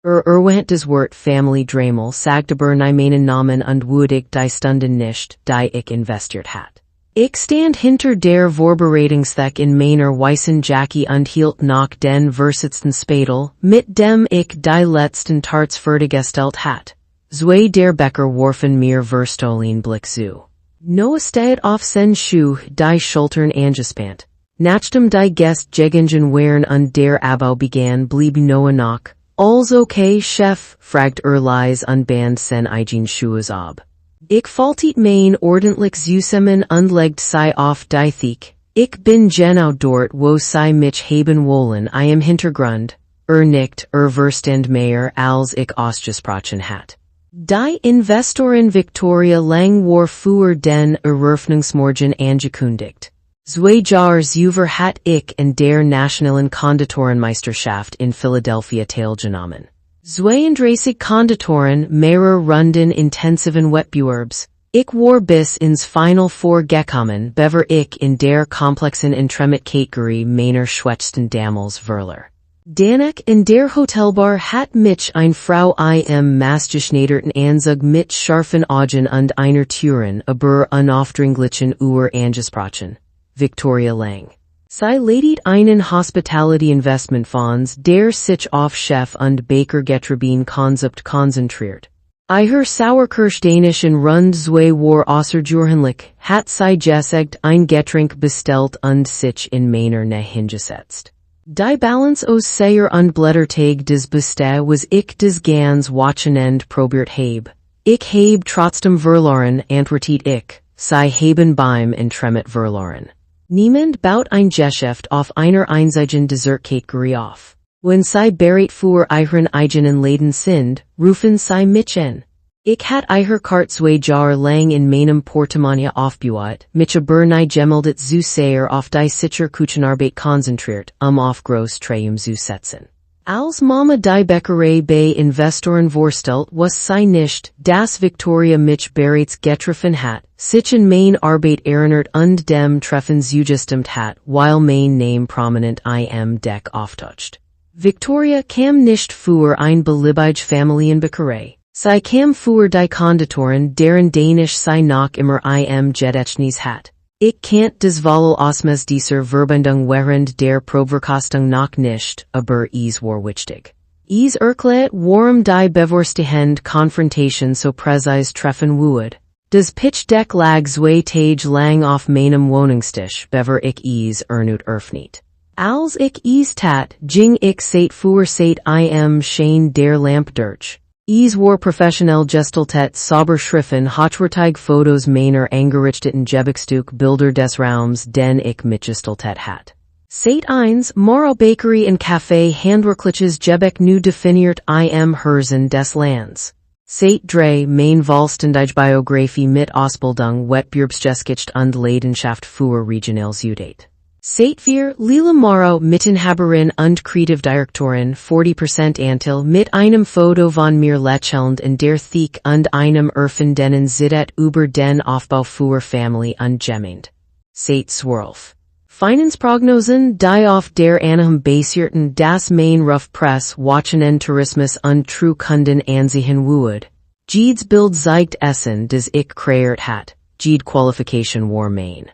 Erwähnt des Wort Familie dreimal sagte meinen Namen und würdig die Stunden nicht, die ich investiert hat. Ich stand hinter der Vorbereitungszeit in meiner weißen Jacke und hielt nach den versitzten Spätel, mit dem ich die letzten Tarts fertiggestellt hat. Zwei der Bäcker warfen mir Verstolin Blick zu. No steht auf sen Schuh, die Schultern angespannt. Nachdem die Gäste Gegenden waren und der Abbau begann, blieb Noah nach. All's okay, Chef, fragt Leise und band sen eigen Schuhes ab. Ich faltet mein ordentlich zusammen und legt sie auf die Theke. Ich bin genau dort, wo sie mich haben wollen, I am Hintergrund. Nickt, verstand mehr, als ich ausgesprochen hat. Die Investorin Victoria Lang war für den Eröffnungsmorgen angekündigt. Zwei Jahre zuvor hat ich in der nationalen Konditorenmeisterschaft in Philadelphia teilgenommen. 32 Konditoren, mehrere Runden intensiven Wettbewerbs. Ich war bis ins Final Four gekommen, bever ich in der komplexen Entremet-Kategorie meiner schwächsten damals Verler. Danach in der Hotelbar hat mich ein Frau im maßgeschneiderten Anzug mit scharfen Augen und einer Türen aber unaufdringlichen Uhr angesprochen. Victoria Lang. Sie leitet einen Hospitality Investment Fonds, der sich auf Chef und Baker-Getrieben Konzept konzentriert. Ihr Sauerkirsch Danischen Rund zwei war außergewöhnlich, hat sie gesagt ein Getränk bestellt und sich in meiner Nähe hingesetzt. Die Balance aus Seier und Blätterteig des Beste was ich des ganz Wochenend probiert habe. Ich habe trotzdem verloren, antwortet ich, sie haben beim Entremet verloren. Niemand baut ein Geschäft auf einer einzigen Dessertkategorie auf. Wenn sie bereit für ihren eigenen Läden sind, rufen sie mich an. Ich hat ihr Kart zwei Jahre lang in meinem Portemonnaie aufgebaut, mich aber nie gemeldet zu sehr auf die sicher Küchenarbeit konzentriert, auf groß Träum zu setzen. Als Mama die Bäckerei bei Investoren vorstellt, was sie nicht, dass Victoria mich bereits getroffen hat, sich in mein Arbeit erinnert und dem Treffen zugestimmt hat, weil mein Name prominent im Deck auftaucht. Victoria kam nicht für ein beliebige Familienbäckerei. Sie kam für die Konditoren, deren Danisch sie noch immer im Gedächtnis hat. Ich kennt des Wahl Osmes dieser Verbindung während der Probeverkostung noch nicht, aber es war wichtig. Es erklärt warum die bevorstehende Konfrontation so präzise treffen würde. Das Pitchdeck lag zwei Tage lang auf meinem Wohnungstisch, bever ich es öffnet. Als ich es tat, ging ich seit für seit im Schein der Lamp durch. Es war professionell gestaltet sauber Schriffen hochwertige Fotos meiner eingerichteten Gebäckstück Bilder des Raums, den ich mitgestaltet hat. Seit 1 Moreau Bakery und Café handwerkliches Gebäck nu definiert im Herzen des Lands. Seit 3 mein vollständige Biografie mit Ausbildung Wettbewerbsgeschichte und Leidenschaft für regionales Judate. Seit wir, Lila Moreau, Mittenhaberin und Kreative Direktorin, 40% Anteil mit einem Foto von mir lächelnd in der Theke und einem erfundenen Zitat über den Aufbau für Familie und Gemeinde. Seit 12. Finanzprognosen, die auf der Anhang basierten das Main Rough Press watchenen Tourismus und True Kunden ansehen would. Jedes Bild zeigt Essen, das ich kreiert hat, jede Qualification war mein.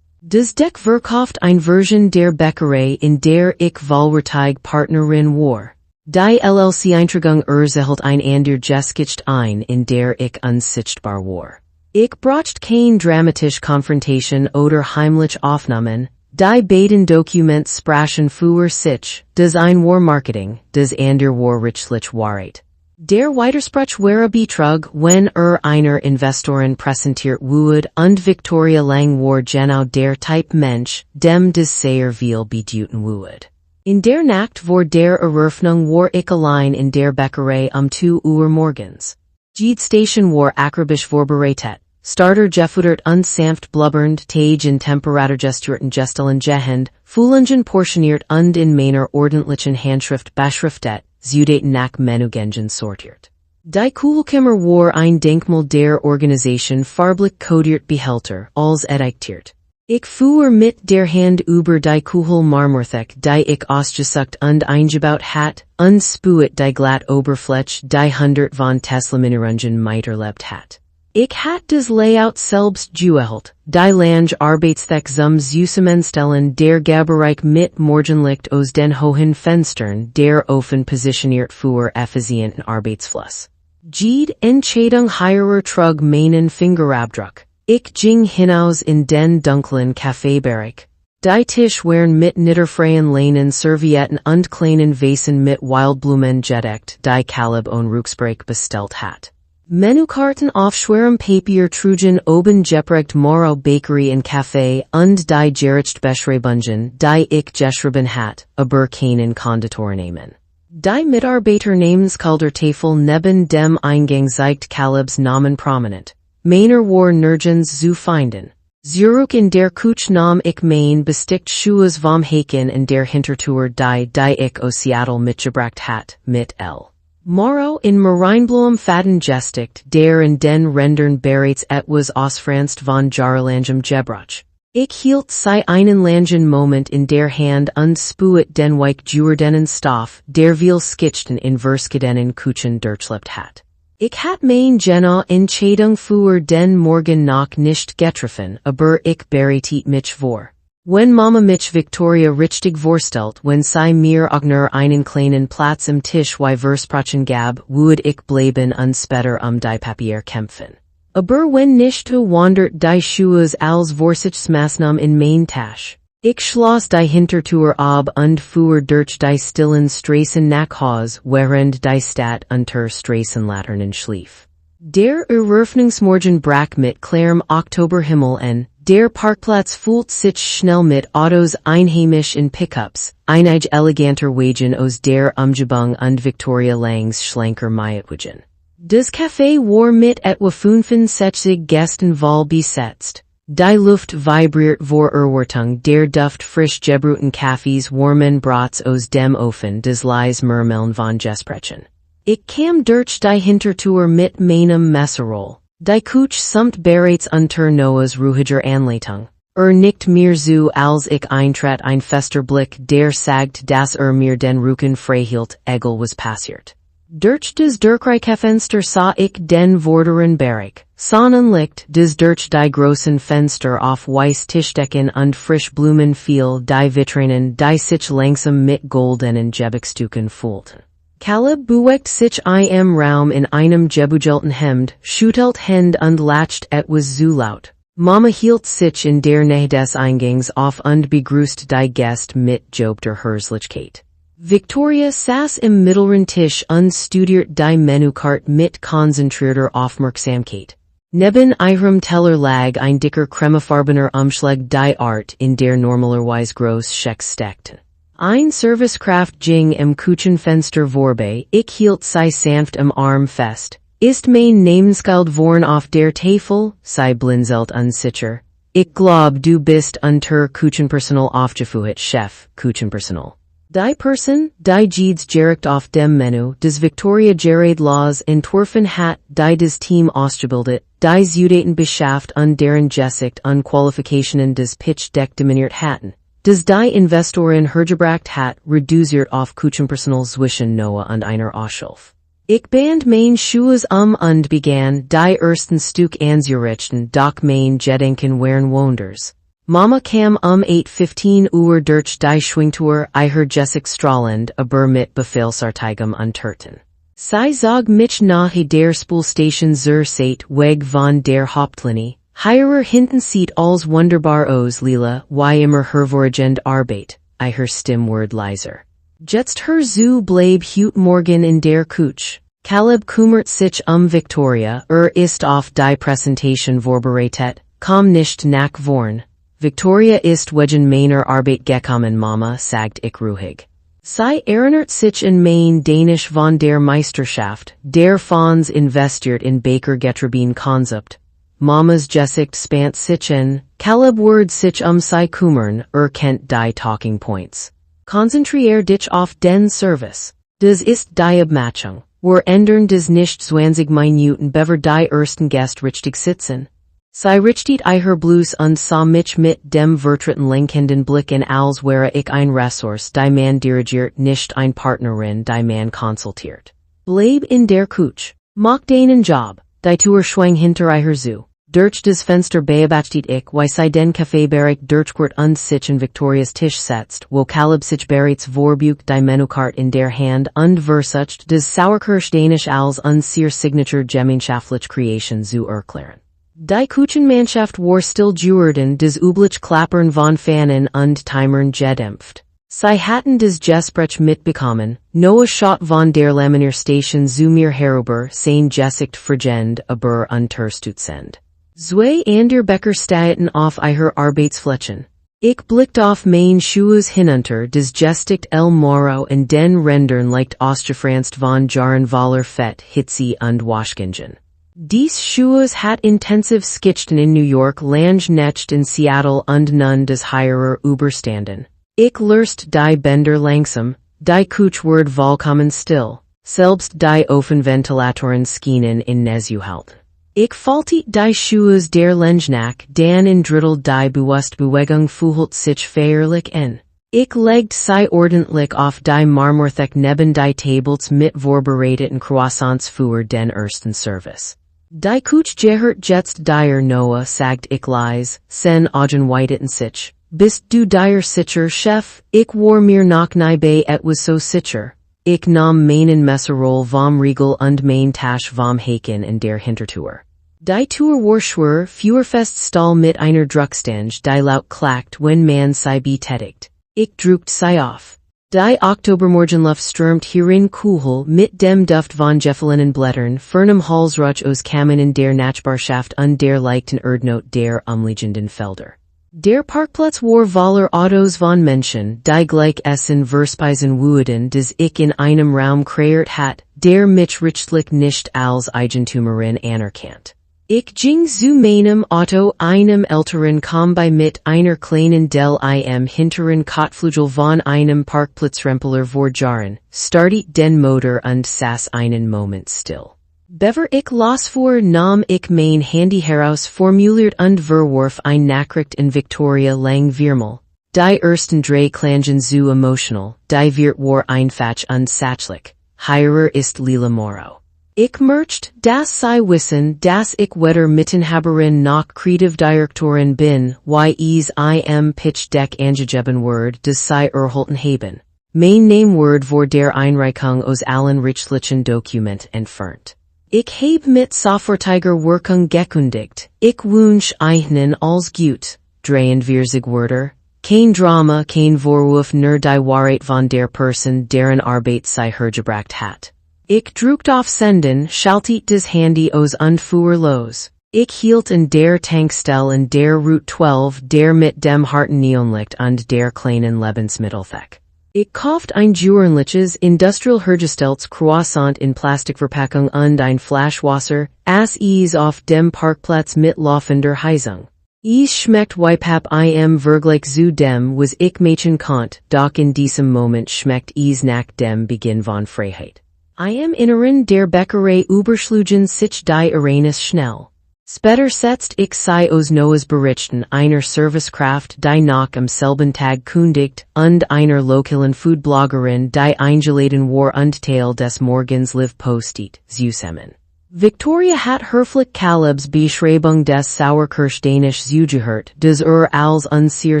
Das Deck verkauft ein Version der Bäckerei, in der ich Wahlretig Partnerin war. Die LLC-Eintragung erhielt ein ander Geschicht ein, in der ich unsichtbar war. Ich brauchte kein dramatische Konfrontation oder heimliche Aufnahmen. Die beiden Documents sprachen für sich, das ein war Marketing, das ander war rechtlich Wahrheit. Der Widerspruch wäre Betrug, wenn einer Investoren präsentiert wurde und Victoria Lang war genau der Typ Mensch, dem das sehr viel bedeuten würde. In der Nacht vor der Eröffnung war ich allein in der Bäckerei 2 Uhr morgens. Jede Station war akribisch vorbereitet. Starter gefuttert und sanft blubbernd, Tage in Temperaturgestörten Gestellen gehend, Fulungen portioniert und in meiner ordentlichen Handschrift beschriftet, Zutaten nach Menügengen sortiert. Die Kugelkammer war ein Denkmal der Organisation farblich kodiert Behälter, als etikettiert. Ich fuhr mit der Hand über die Kugel Marmorthek, die ich ausgesucht und eingebaut hat, und spuit die glatt Oberfläche, die 100 von Tesla-Minirungen miterlebt hat. Ich hat das Layout selbst gewählt, die lange Arbeitstag zum Zusammenstellen der Gabereich mit Morgenlicht aus den hohen Fenstern, der offen positioniert für effizienten Arbeitsfluss. Jede Entscheidung hierer trug meinen Fingerabdruck. Ich ging hinaus in den dunklen Kaffeebereich. Die Tisch waren mit nitterfreien Leinen Servietten und kleinen Vasen mit Wildblumen gedeckt, die Caleb on Ruxbreak bestellt hat. Menükarten auf schwerem Papier trugen oben geprägt Moreau Bakery und Café und die Gericht Beschreibungen, die ich geschrieben hat, aber keinen Konditoren nehmen. Die Mitarbeiternamenskaldertafel neben dem Eingang zeigt Calebs Namen prominent. Meiner war nirgends zu finden. Zurück in der Küche nahm ich mein bestickt Schuhes vom Haken in der Hintertür die ich aus Seattle mitgebracht hat, mit L. Moreau in Marineblom Faden gestikt, der in den Rändern bereits etwas ausfranst von Jarlangem gebraucht. Ich hielt sie einen langen Moment in der Hand und spuit den weich gewordenen Stoff, der viel Skizzen in verschiedenen Küchen durchlebt hat. Ich hat mein genaue Entscheidung für den Morgen noch nicht getroffen, aber ich bereitet mich vor. Wenn Mama mich Victoria richtig vorstellt, wenn sie mir auch einen kleinen Platz am Tisch versprochen gab, würde ich bleiben und später die Papier kämpfen. Aber wenn nicht, wandert die Schuhes als Vorsichtsmaßnahme in mein Tasche. Ich schloss die Hintertür ab und fuhr durch die stillen Straßen nach Haus, während die Stadt unter Straßenlaternen schlief. Der Eröffnungsmorgen brach mit klarem Oktoberhimmel an. Der Parkplatz füllt sich schnell mit Autos einheimisch in Pickups, einige eleganter Wagen aus der Umgebung und Victoria Langs schlanker Mietwagen. Das Café war mit etwa 65 Gästen voll besetzt. Die Luft vibriert vor Erwartung, der Duft frisch gebrühten Kaffees warmen Brats aus dem Ofen, des leise Murmeln von Gesprächen. Ich kam durch die Hintertür mit meinem Messerroll. Die Küche samt bereits unter Noahs ruhiger Anleitung. Nicht mir zu, als ich eintrat ein fester Blick, der sagt, dass mir den Rücken freihielt, egal was passiert. Durch das durchreiche Fenster sah ich den vorderen Bereich. Sonnenlicht, das durch die großen Fenster auf weiß Tischdecken und frisch Blumen fiel, die Vitrinen, die sich langsam mit goldenen Gebäckstücken füllten. Caleb bewegt sich im Raum in einem gebugelten Hemd, schüttelt Hand und lacht etwas zu laut. Mama hielt sich in der Nähe des Eingangs auf und begrüßt die Gäste mit jobter Herzlichkeit. Victoria saß im mittleren Tisch und studiert die Menükarte mit konzentrierter Aufmerksamkeit. Neben ihrem Teller lag ein dicker cremefarbener Umschlag die Art, in der normalerweise groß Schecks steckten. Ein Servicekraft ging im Küchenfenster vorbei, ich hielt sie sanft am Arm fest. Ist mein Namensschild vorn auf der Tafel? Sie blinzelt unsicher. Ich glaub du bist unter Küchenpersonal aufgeführt, Chef, Küchenpersonal. Die Person, die Jeeds direkt auf dem Menü, des Victoria Gerard Laws entworfen hat, die des Team ausgebildet, die Zutaten beschafft und deren Gesicht und Qualifikationen des Pitch Deck dominiert hatten, des die Investoren hergebracht hat, reduziert auf Küchenpersonal zwischen Noah und einer Ausschulf. Ich band mein Schuhes und begann, die ersten Stück anzurichten, doch mein Gedenken waren Wonders. Mama kam 8:15 Uhr durch die Schwingtour, ihr Gesicht strahlend, aber mit Befehlsartigem unterten. Sie zog mich nahe der Spoolstation zur Seite weg von der Hauptlinie, ihrer hinten sieht als wunderbar aus Lila, wie immer hervorragend Arbeit, ihr Stimme ward leiser. Jetzt zu bleib heut Morgen in der Küche. Caleb kümmert sich Victoria, ist auf die Präsentation vorbereitet, komm nicht nach vorn. Victoria ist wegen meiner Arbeit gekommen, Mama, sagt ich ruhig. Sie erinnert sich in mein Danish von der Meisterschaft, der Fonds investiert in Baker-Getrieben Konzept. Mama's Gesicht spannt sich in, Caleb word sich sie kümmern, kennt die Talking Points. Konzentrier dich auf den Service. Das ist die Abmachung. Wir ändern das nicht 20 Minuten bever die ersten Gäste richtig sitzen. Sie richtet ihr Blues und sah mich mit dem vertreten lenkenden Blick in als wäre ich ein Ressource, die man dirigiert, nicht ein Partnerin, die man konsultiert. Bleib in der Küche. Mach deinen Job, die Tür schwang hinter ihr zu. Durch das Fenster beobachtet ich, wie sie den Kaffeebereich durchquert und sich in Victorias Tisch setzt, wo Caleb sich bereits vorbucht die Menükarte in der Hand und versucht, das Sauerkirsch Danish als unser Signature gemeinschaftliche Creation zu erklären. Die Küchenmannschaft war still geworden, des üblich Klappern von Fanen und Timern gedämpft. Sie hatten des Gespräch mitbekommen, Noah Schott von der Laminierstation zu mir herüber, sein Gesicht frigend, aber unterstützend. Zwei andere Bäcker standen auf ihr Arbeitsflächen. Ich blickte auf mein Schuhes hinunter, des Gesicht Lila Moreau in den Rändern leicht ausgefranst von Jahren voller Fett, Hitze und Waschgingen. Dies Schuhes hat intensiv skitchten in New York, lange nicht in Seattle und nun des higherer überstanden. Ich lurst die Bänder langsam, die Küche ward vollkommen still, selbst die Ofenventilatoren schienen in Nezuhalt. Ich faltet die Schuhes der Lenschnack, dann in Drittel die Bewusstbewegung fühlt sich feierlich in. Ich legte sie ordentlich auf die Marmorthek neben die Tables mit vorbereiteten Croissants für den ersten Service. Die Küche gehört jetzt dir Noah, sagt ich leise, sen Augen weiteten sich. Bist du dir sicher, Chef? Ich war mir noch nie bei etwas so sicher. Ich nahm meinen Messerroll vom Riegel und mein Tasch vom Haken in der Hintertür. Die Tür war schwer, feuerfest Stahl mit einer Druckstange, die laut klackt, wenn man sie betätigt. Ich drückt sie auf. Die Oktobermorgenluft strömt hierin Kuhel mit dem Duft von Gefallenen Blättern, fernem Halsrauch aus Kammenen der Nachbarschaft und der leichten Erdnote der umliegenden Felder. Der Parkplatz war voller Autos von Menschen, die gleich essen verspeisen wollten, des ich in einem Raum kreiert hat, der mich rechtlich nicht als Eigentumerin anerkannt. Ich ging zu meinem Auto, einem älteren Kombi mit einer kleinen Del im hinteren Kotflügel von einem Parkplatzrempler vorgefahren, startet den Motor und saß einen Moment still. Bever ich losfuhr, nahm ich mein Handy heraus, formuliert und verwarf ein Nachricht in Victoria lang viermal. Die ersten drei klangen zu emotional, die viert war einfach und sachlich. Hierer ist Lila Moreau. Ich merkt, dass sie wissen, dass ich weder Mittenhaberin noch Kreativdirektorin bin, is im Pitch Deck angegeben word, des sie erhalten haben. Mein Name word vor der Einreichung aus allen rechtlichen Dokument entfernt. Ich heb mit sofortiger Wirkung gekündigt. Ich wünsch Ihnen als gut, 43 Wörter. Kein Drama, kein Vorwurf, nur die Wahrheit von der Person, deren Arbeit sie hergebracht hat. Ich drückt auf Senden, schaltet das Handy aus und fuhr los. Ich hielt in der Tankstelle in der Route 12, der mit dem harten Neonlicht und der kleinen Lebensmittelthek. Ich kauft ein gewöhnliches, industrial hergestelltes Croissant in Plastikverpackung und ein Flaschwasser, as auf dem Parkplatz mit laufender Heizung. Es schmeckt Weipap im Vergleich zu dem, was ich machen konnte, doch in diesem Moment schmeckt es nach dem Beginn von Freiheit. Im Inneren der Bäckerei überschlugen sich die Ereignis schnell. Später setzt ich sie aus Noahs Berichten einer Servicekraft, die nach am selben Tag kündigt, und einer lokalen Foodbloggerin, die eingeladen war Anteile des Morgens live postet, zusammen. Victoria hat höflich Caleb's Beschreibung des Sauerkirsch-Danisch zugehört, des als unsere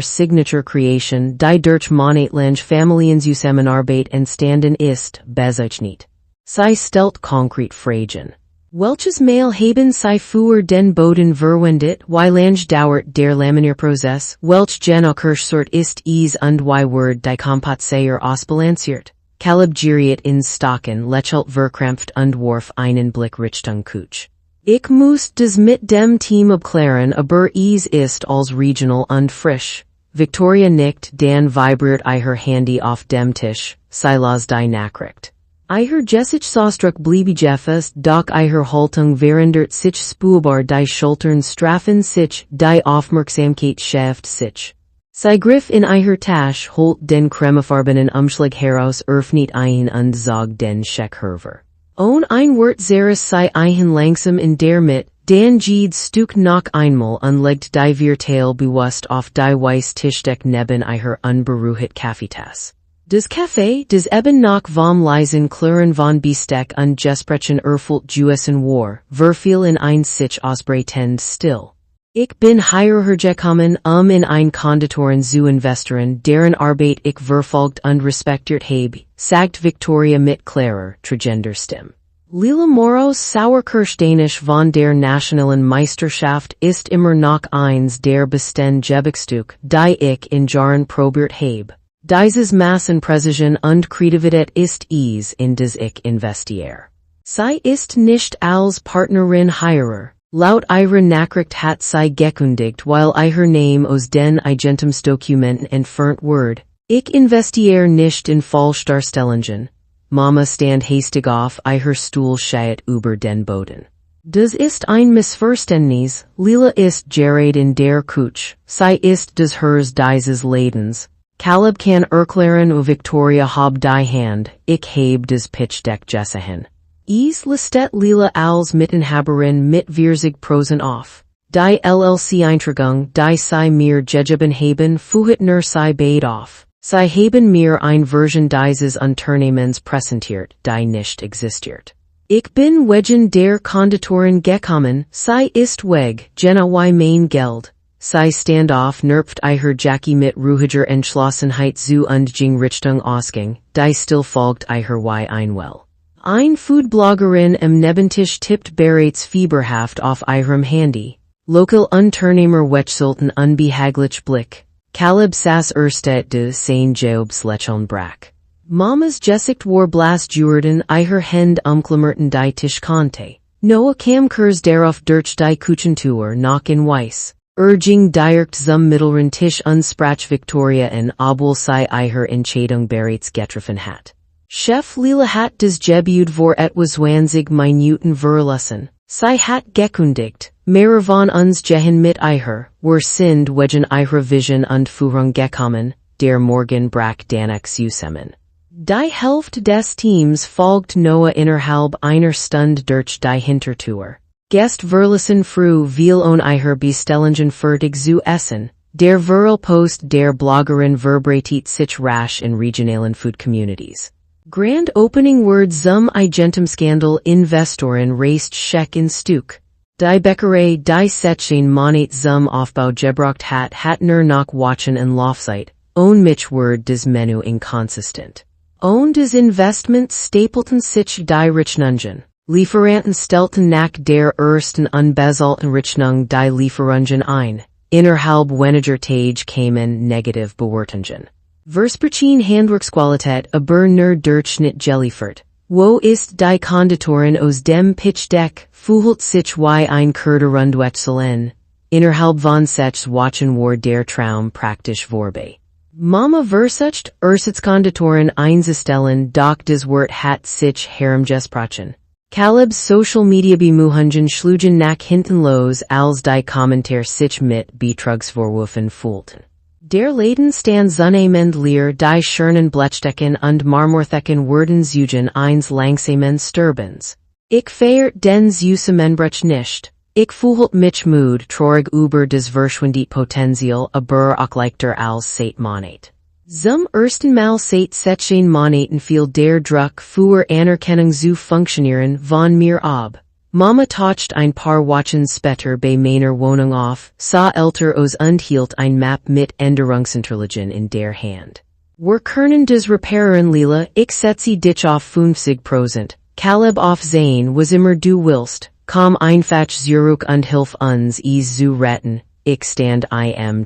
Signature Creation, die durch Monate Familien Zusammenarbeit entstanden ist, bezeichnet. Sie stellt konkret Fragen. Welches Mail haben Sie für den Boden verwendet, wie lange dauert der Laminierprozess, welch Kirschsort ist es und wie wird die Kompotseier ausbalanciert? Caleb geriet ins Stocken, lächelt verkrampft und warf einen Blick Richtung Küche. Ich muss das mit dem Team abklären, aber es ist als regional und frisch. Victoria nickt, dann vibriert ihr Handy auf dem Tisch, sie las die Nachricht. Ihr Gesichtsausdruck blieb jeffes, doch ihr Haltung verändert sich spürbar, die Schultern straffen sich, die Aufmerksamkeit schärft sich. Sie griff in ihr Tasche, holt den cremefarbenen Umschlag heraus, öffnet ihn und sagt den Scheck hervor. Ohne ein Wort zerriss sie ihn langsam in der Mitte, dann geht Stück noch einmal und legt die Verteil bewusst auf die weiße Tischdeck neben ihr unberührte Kaffeetasse. Das Kaffee, das eben noch vom leisen Klirren von Besteck und Gesprächen erfüllt gewesen war, verfiel in ein sich ausbreitend still. Ich bin hierhergekommen, in ein Konditoren zu investieren, deren Arbeit ich verfolgt und respektiert habe, sagt Victoria mit klarer, tragender Stimme. Lila Moreau's Sauerkirsch-Danisch von der nationalen Meisterschaft ist immer noch eins der besten Gebäckstücke, die ich in Jahren probiert habe. Dieses Massenpräzision und Kreativität ist es, in das ich investiere. Sie ist nicht als Partnerin hier. Laut ihrer Nachricht hat sie gekündigt, weil ihr Name aus den Eigentumsdokumenten entfernt wird. Ich investiere nicht in Falschdarstellungen. Mama stand hastig auf, ihr Stuhl scheiet über den Boden. Das ist ein Missverständnis, Lila ist gerade in der Küche, sie ist des Hers dieses Ladens. Caleb kann erklären Victoria hab die Hand, ich heb des Pitchdeck gesehen. Es listet Lila als Mitinhaberin mit 40 Prosen auf. Die LLC-Eintragung, die sie mir gegeben haben, fuhet nur sie beid auf. Sie haben mir ein Version dieses Unternehmens präsentiert, die nicht existiert. Ich bin wegen der Konditorin gekommen, sie ist weg, wie mein Geld. Sie stand auf, nervt ihr Jackie mit ruhiger Entschlossenheit zu und ging Richtung Ausgang, die still folgt ihr wie ein Well. Ein Foodbloggerin im Nebentisch tippt bereits fieberhaft auf ihrem Handy. Lokal Unternehmer wechselten unbehaglich Blick. Caleb saß erstet de sein Jobs lächeln brach. Mamas Gesicht war blass Jordan, ihr Hand umklammerten die Tischkante. Noah kam kurz darauf durch die Küchentour noch in Weiss. Ging direkt zum mittleren Tisch und sprach Victoria in, obwohl sie ihre Entscheidung bereits getroffen hat. Chef Lila hat des Gebüt vor etwas 20 Minuten verlassen. Sie hat gekündigt, mehr von uns gehen mit ihr, wir sind wegen ihrer Vision und Führung gekommen, der Morgen brach danach zusammen. Die Hälfte des Teams folgt Noah innerhalb einer Stunde durch die Hintertür. Gest verlassen früh viel ihre Bestellungen fertig zu essen. Der Viral Post der Bloggerin verbreitet sich rasch in regionalen Food Communities. Grand Opening Word zum Eigentumsskandal Investoren reist Scheck in Stück. Die Bäckerei, die sich Monate zum Aufbau gebracht hat nur noch Watchen und Laufzeit, mich Word des Menü inconsistent. Des Investments stapelten sich die Rechnungen. Lieferanten stellten nach der ersten unbezahlten Rechnung die Lieferungen ein. Innerhalb weniger Tage kamen negative Bewertungen. Versprechen Handwerksqualität aber nur Durchschnitt geliefert. Wo ist die Konditorin aus dem Pitchdeck, fühlt sich wie ein Kurderundwechsel innerhalb von 6 Wochen war der Traum praktisch vorbei. Mama versucht, Konditorin einzustellen, doch das Wort hat sich herumgesprochen. Caleb's social media bemoehungen schlugen nach hinten los als die Kommentar sich mit Betrugsvorwürfen fühlten. Der Laden stand zunehmend leer die schönen Blechdecken und Marmorthecken wurden zugen eins langsamen Sturbens. Ich feiert den Süßemenbruch nicht. Ich fühlt mich müde traurig über das verschwindet Potenzial aber auch leichter als seit Monate. Zum ersten Mal seit 16 Monaten fiel der Druck für Anerkennung zu funktionieren von mir ab. Mama taucht ein paar Wochen später bei meiner Wohnung auf, sah älter aus und hielt ein Map mit Änderungsunterlagen in der Hand. Wir können das reparieren Lila, ich setze dich auf 50%, Caleb auf sein was immer du willst, komm einfach zurück und hilf uns es zu retten, ich stand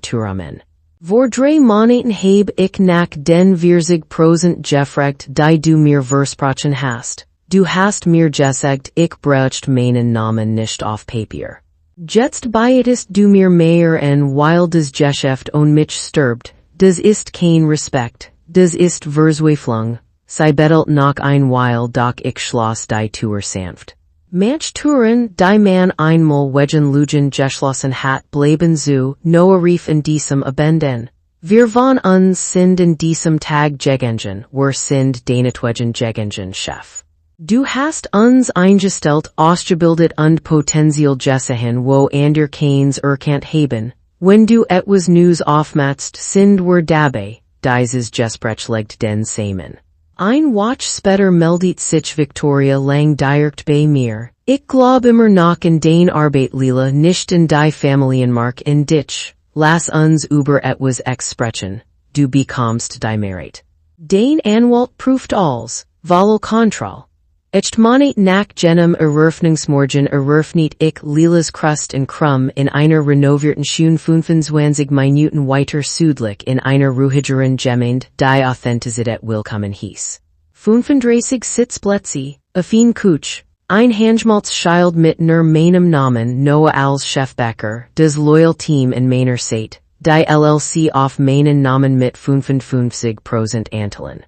Türamen. Vor 3 Monaten habe ich nach den 40% gefragt die du mir versprochen hast. Du hast mir gesagt, ich braucht meinen Namen nicht auf Papier. Jetzt beitest du mir mehr en weil das Geschäft on mich stirbt, das ist kein Respekt, das ist Verzweiflung, sei bettelt noch ein weil doch ich schloss die Tür sanft. Manch Touren, die man einmal wegen Lugen geschlossen hat bleiben zu, no Arif in diesem Abenden. Wir von uns sind in diesem Tag Gegengen, wir sind deinetwegen Gegengen Chef. Du hast uns eingestellt, ausgebildet und Potenzial gesehen wo ander keins erkannt haben. Wenn du etwas News aufmatzt sind wir dabei, dieses Gespräch legt den Samen. Ein Watch später meldet sich Victoria lang direkt bei mir. Ich glaub immer noch in den Arbeit Lila nicht in die Familienmark in dich. Lass uns über etwas sprechen. Du bekommst die Merit. Den Anwalt prüft alles. Volle Kontroll. Ich Monat nach jenem Eröffnungsmorgen eröffnet ich Lilas Krust und Krumm in einer renovierten Schön 25 Minuten weiter südlich in einer ruhigeren Gemeinde, die Authentizität willkommen hieß. 35 Sitzplätze, a fin Kuch, ein Handschmalzschild mit meinem Namen Noah als Chefbäcker, das Loyal-Team in meiner Zeit, die LLC auf meinen Namen mit 55% Anteilen.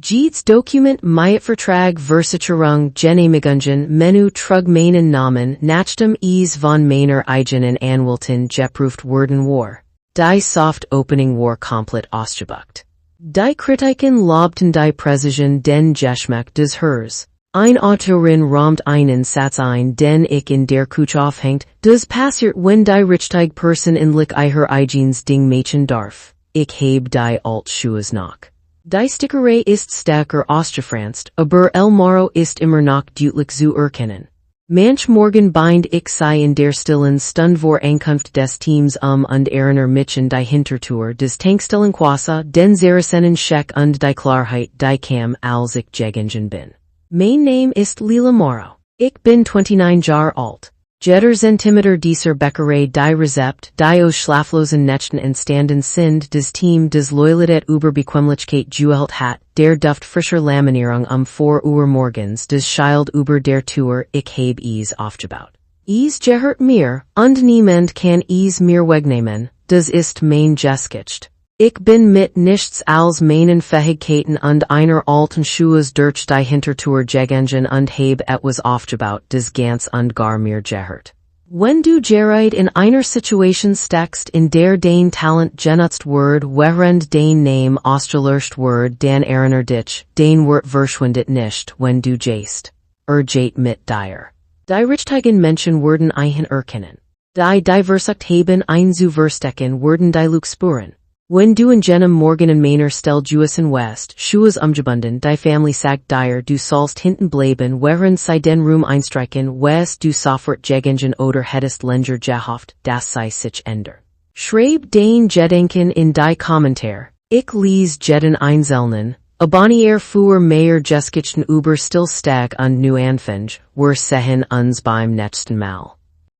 Jedes Dokument mit Vertrag Versicherung Genehmigungen Menü trug meinen Namen nachdem es von meiner eigenen Anwältin geprüft worden war. Die Soft Opening war komplett ausgebucht. Die Kritiken lobten die Präzision den Geschmack des Hers. Ein Autorin rahmt einen Satz ein den ich in der Küche aufhängt, das passiert wenn die richtige Person in lich ihr eigenes Ding machen darf. Ich heb die Altschuhe noch. Die Stickerei ist stärker ausgefranst, aber El Morrow ist immer noch deutlich zu erkennen. Manch Morgen bind ich sei in der stillen Stund vor Ankunft des Teams und erinnere mich an die Hintertür des Tankstellen Quassa, den zerrissenen Scheck und die Klarheit, die kam, als ich Gegengen bin. Mein Name ist Lila Moreau. Ich bin 29 Jahre alt. Jeder Zentimeter dieser Bäckerei die Rezepte, die aus schlaflosen Nächten entstanden sind, das Team des Loyalität über Bequemlichkeit geübt hat, der Duft frischer Laminierung 4 Uhr morgens, das Schild über der Tür, ich heb es aufgebaut. Es gehört mir, und niemand kann es mir wegnehmen, das ist mein Geschäft. Ich bin mit nichts als meinen Fähigkeiten und einer alten Schuhes durch die Hintertür gegangen und habe etwas aufgebaut, das ganz und gar mir gehört. Wenn du gerade in einer Situation steckst in der dein Talent genutzt wird während dein Name ausgelöscht wird dann erinnere dich, dein Wort verschwindet nicht, wenn du gehst. Geht mit dir. Die richtigen Menschen werden einen erkennen. Die versucht haben ein zu verstecken werden die Lüge spüren. Wenn du in jenem Morgen in meiner Stelle Juissen West, Schuhes umgebunden, die Familie sagt dir, du sollst hinten bleiben, während sie den Raum einstreichen, West du sofort gegangen oder hättest länger gehofft, dass sei sich änder. Schreib den Gedenken in die Kommentar, ich lese jeden einzelnen, abonniere für mehr Geschichten über Stillstag und Neuanfang, wir sehen uns beim nächsten Mal.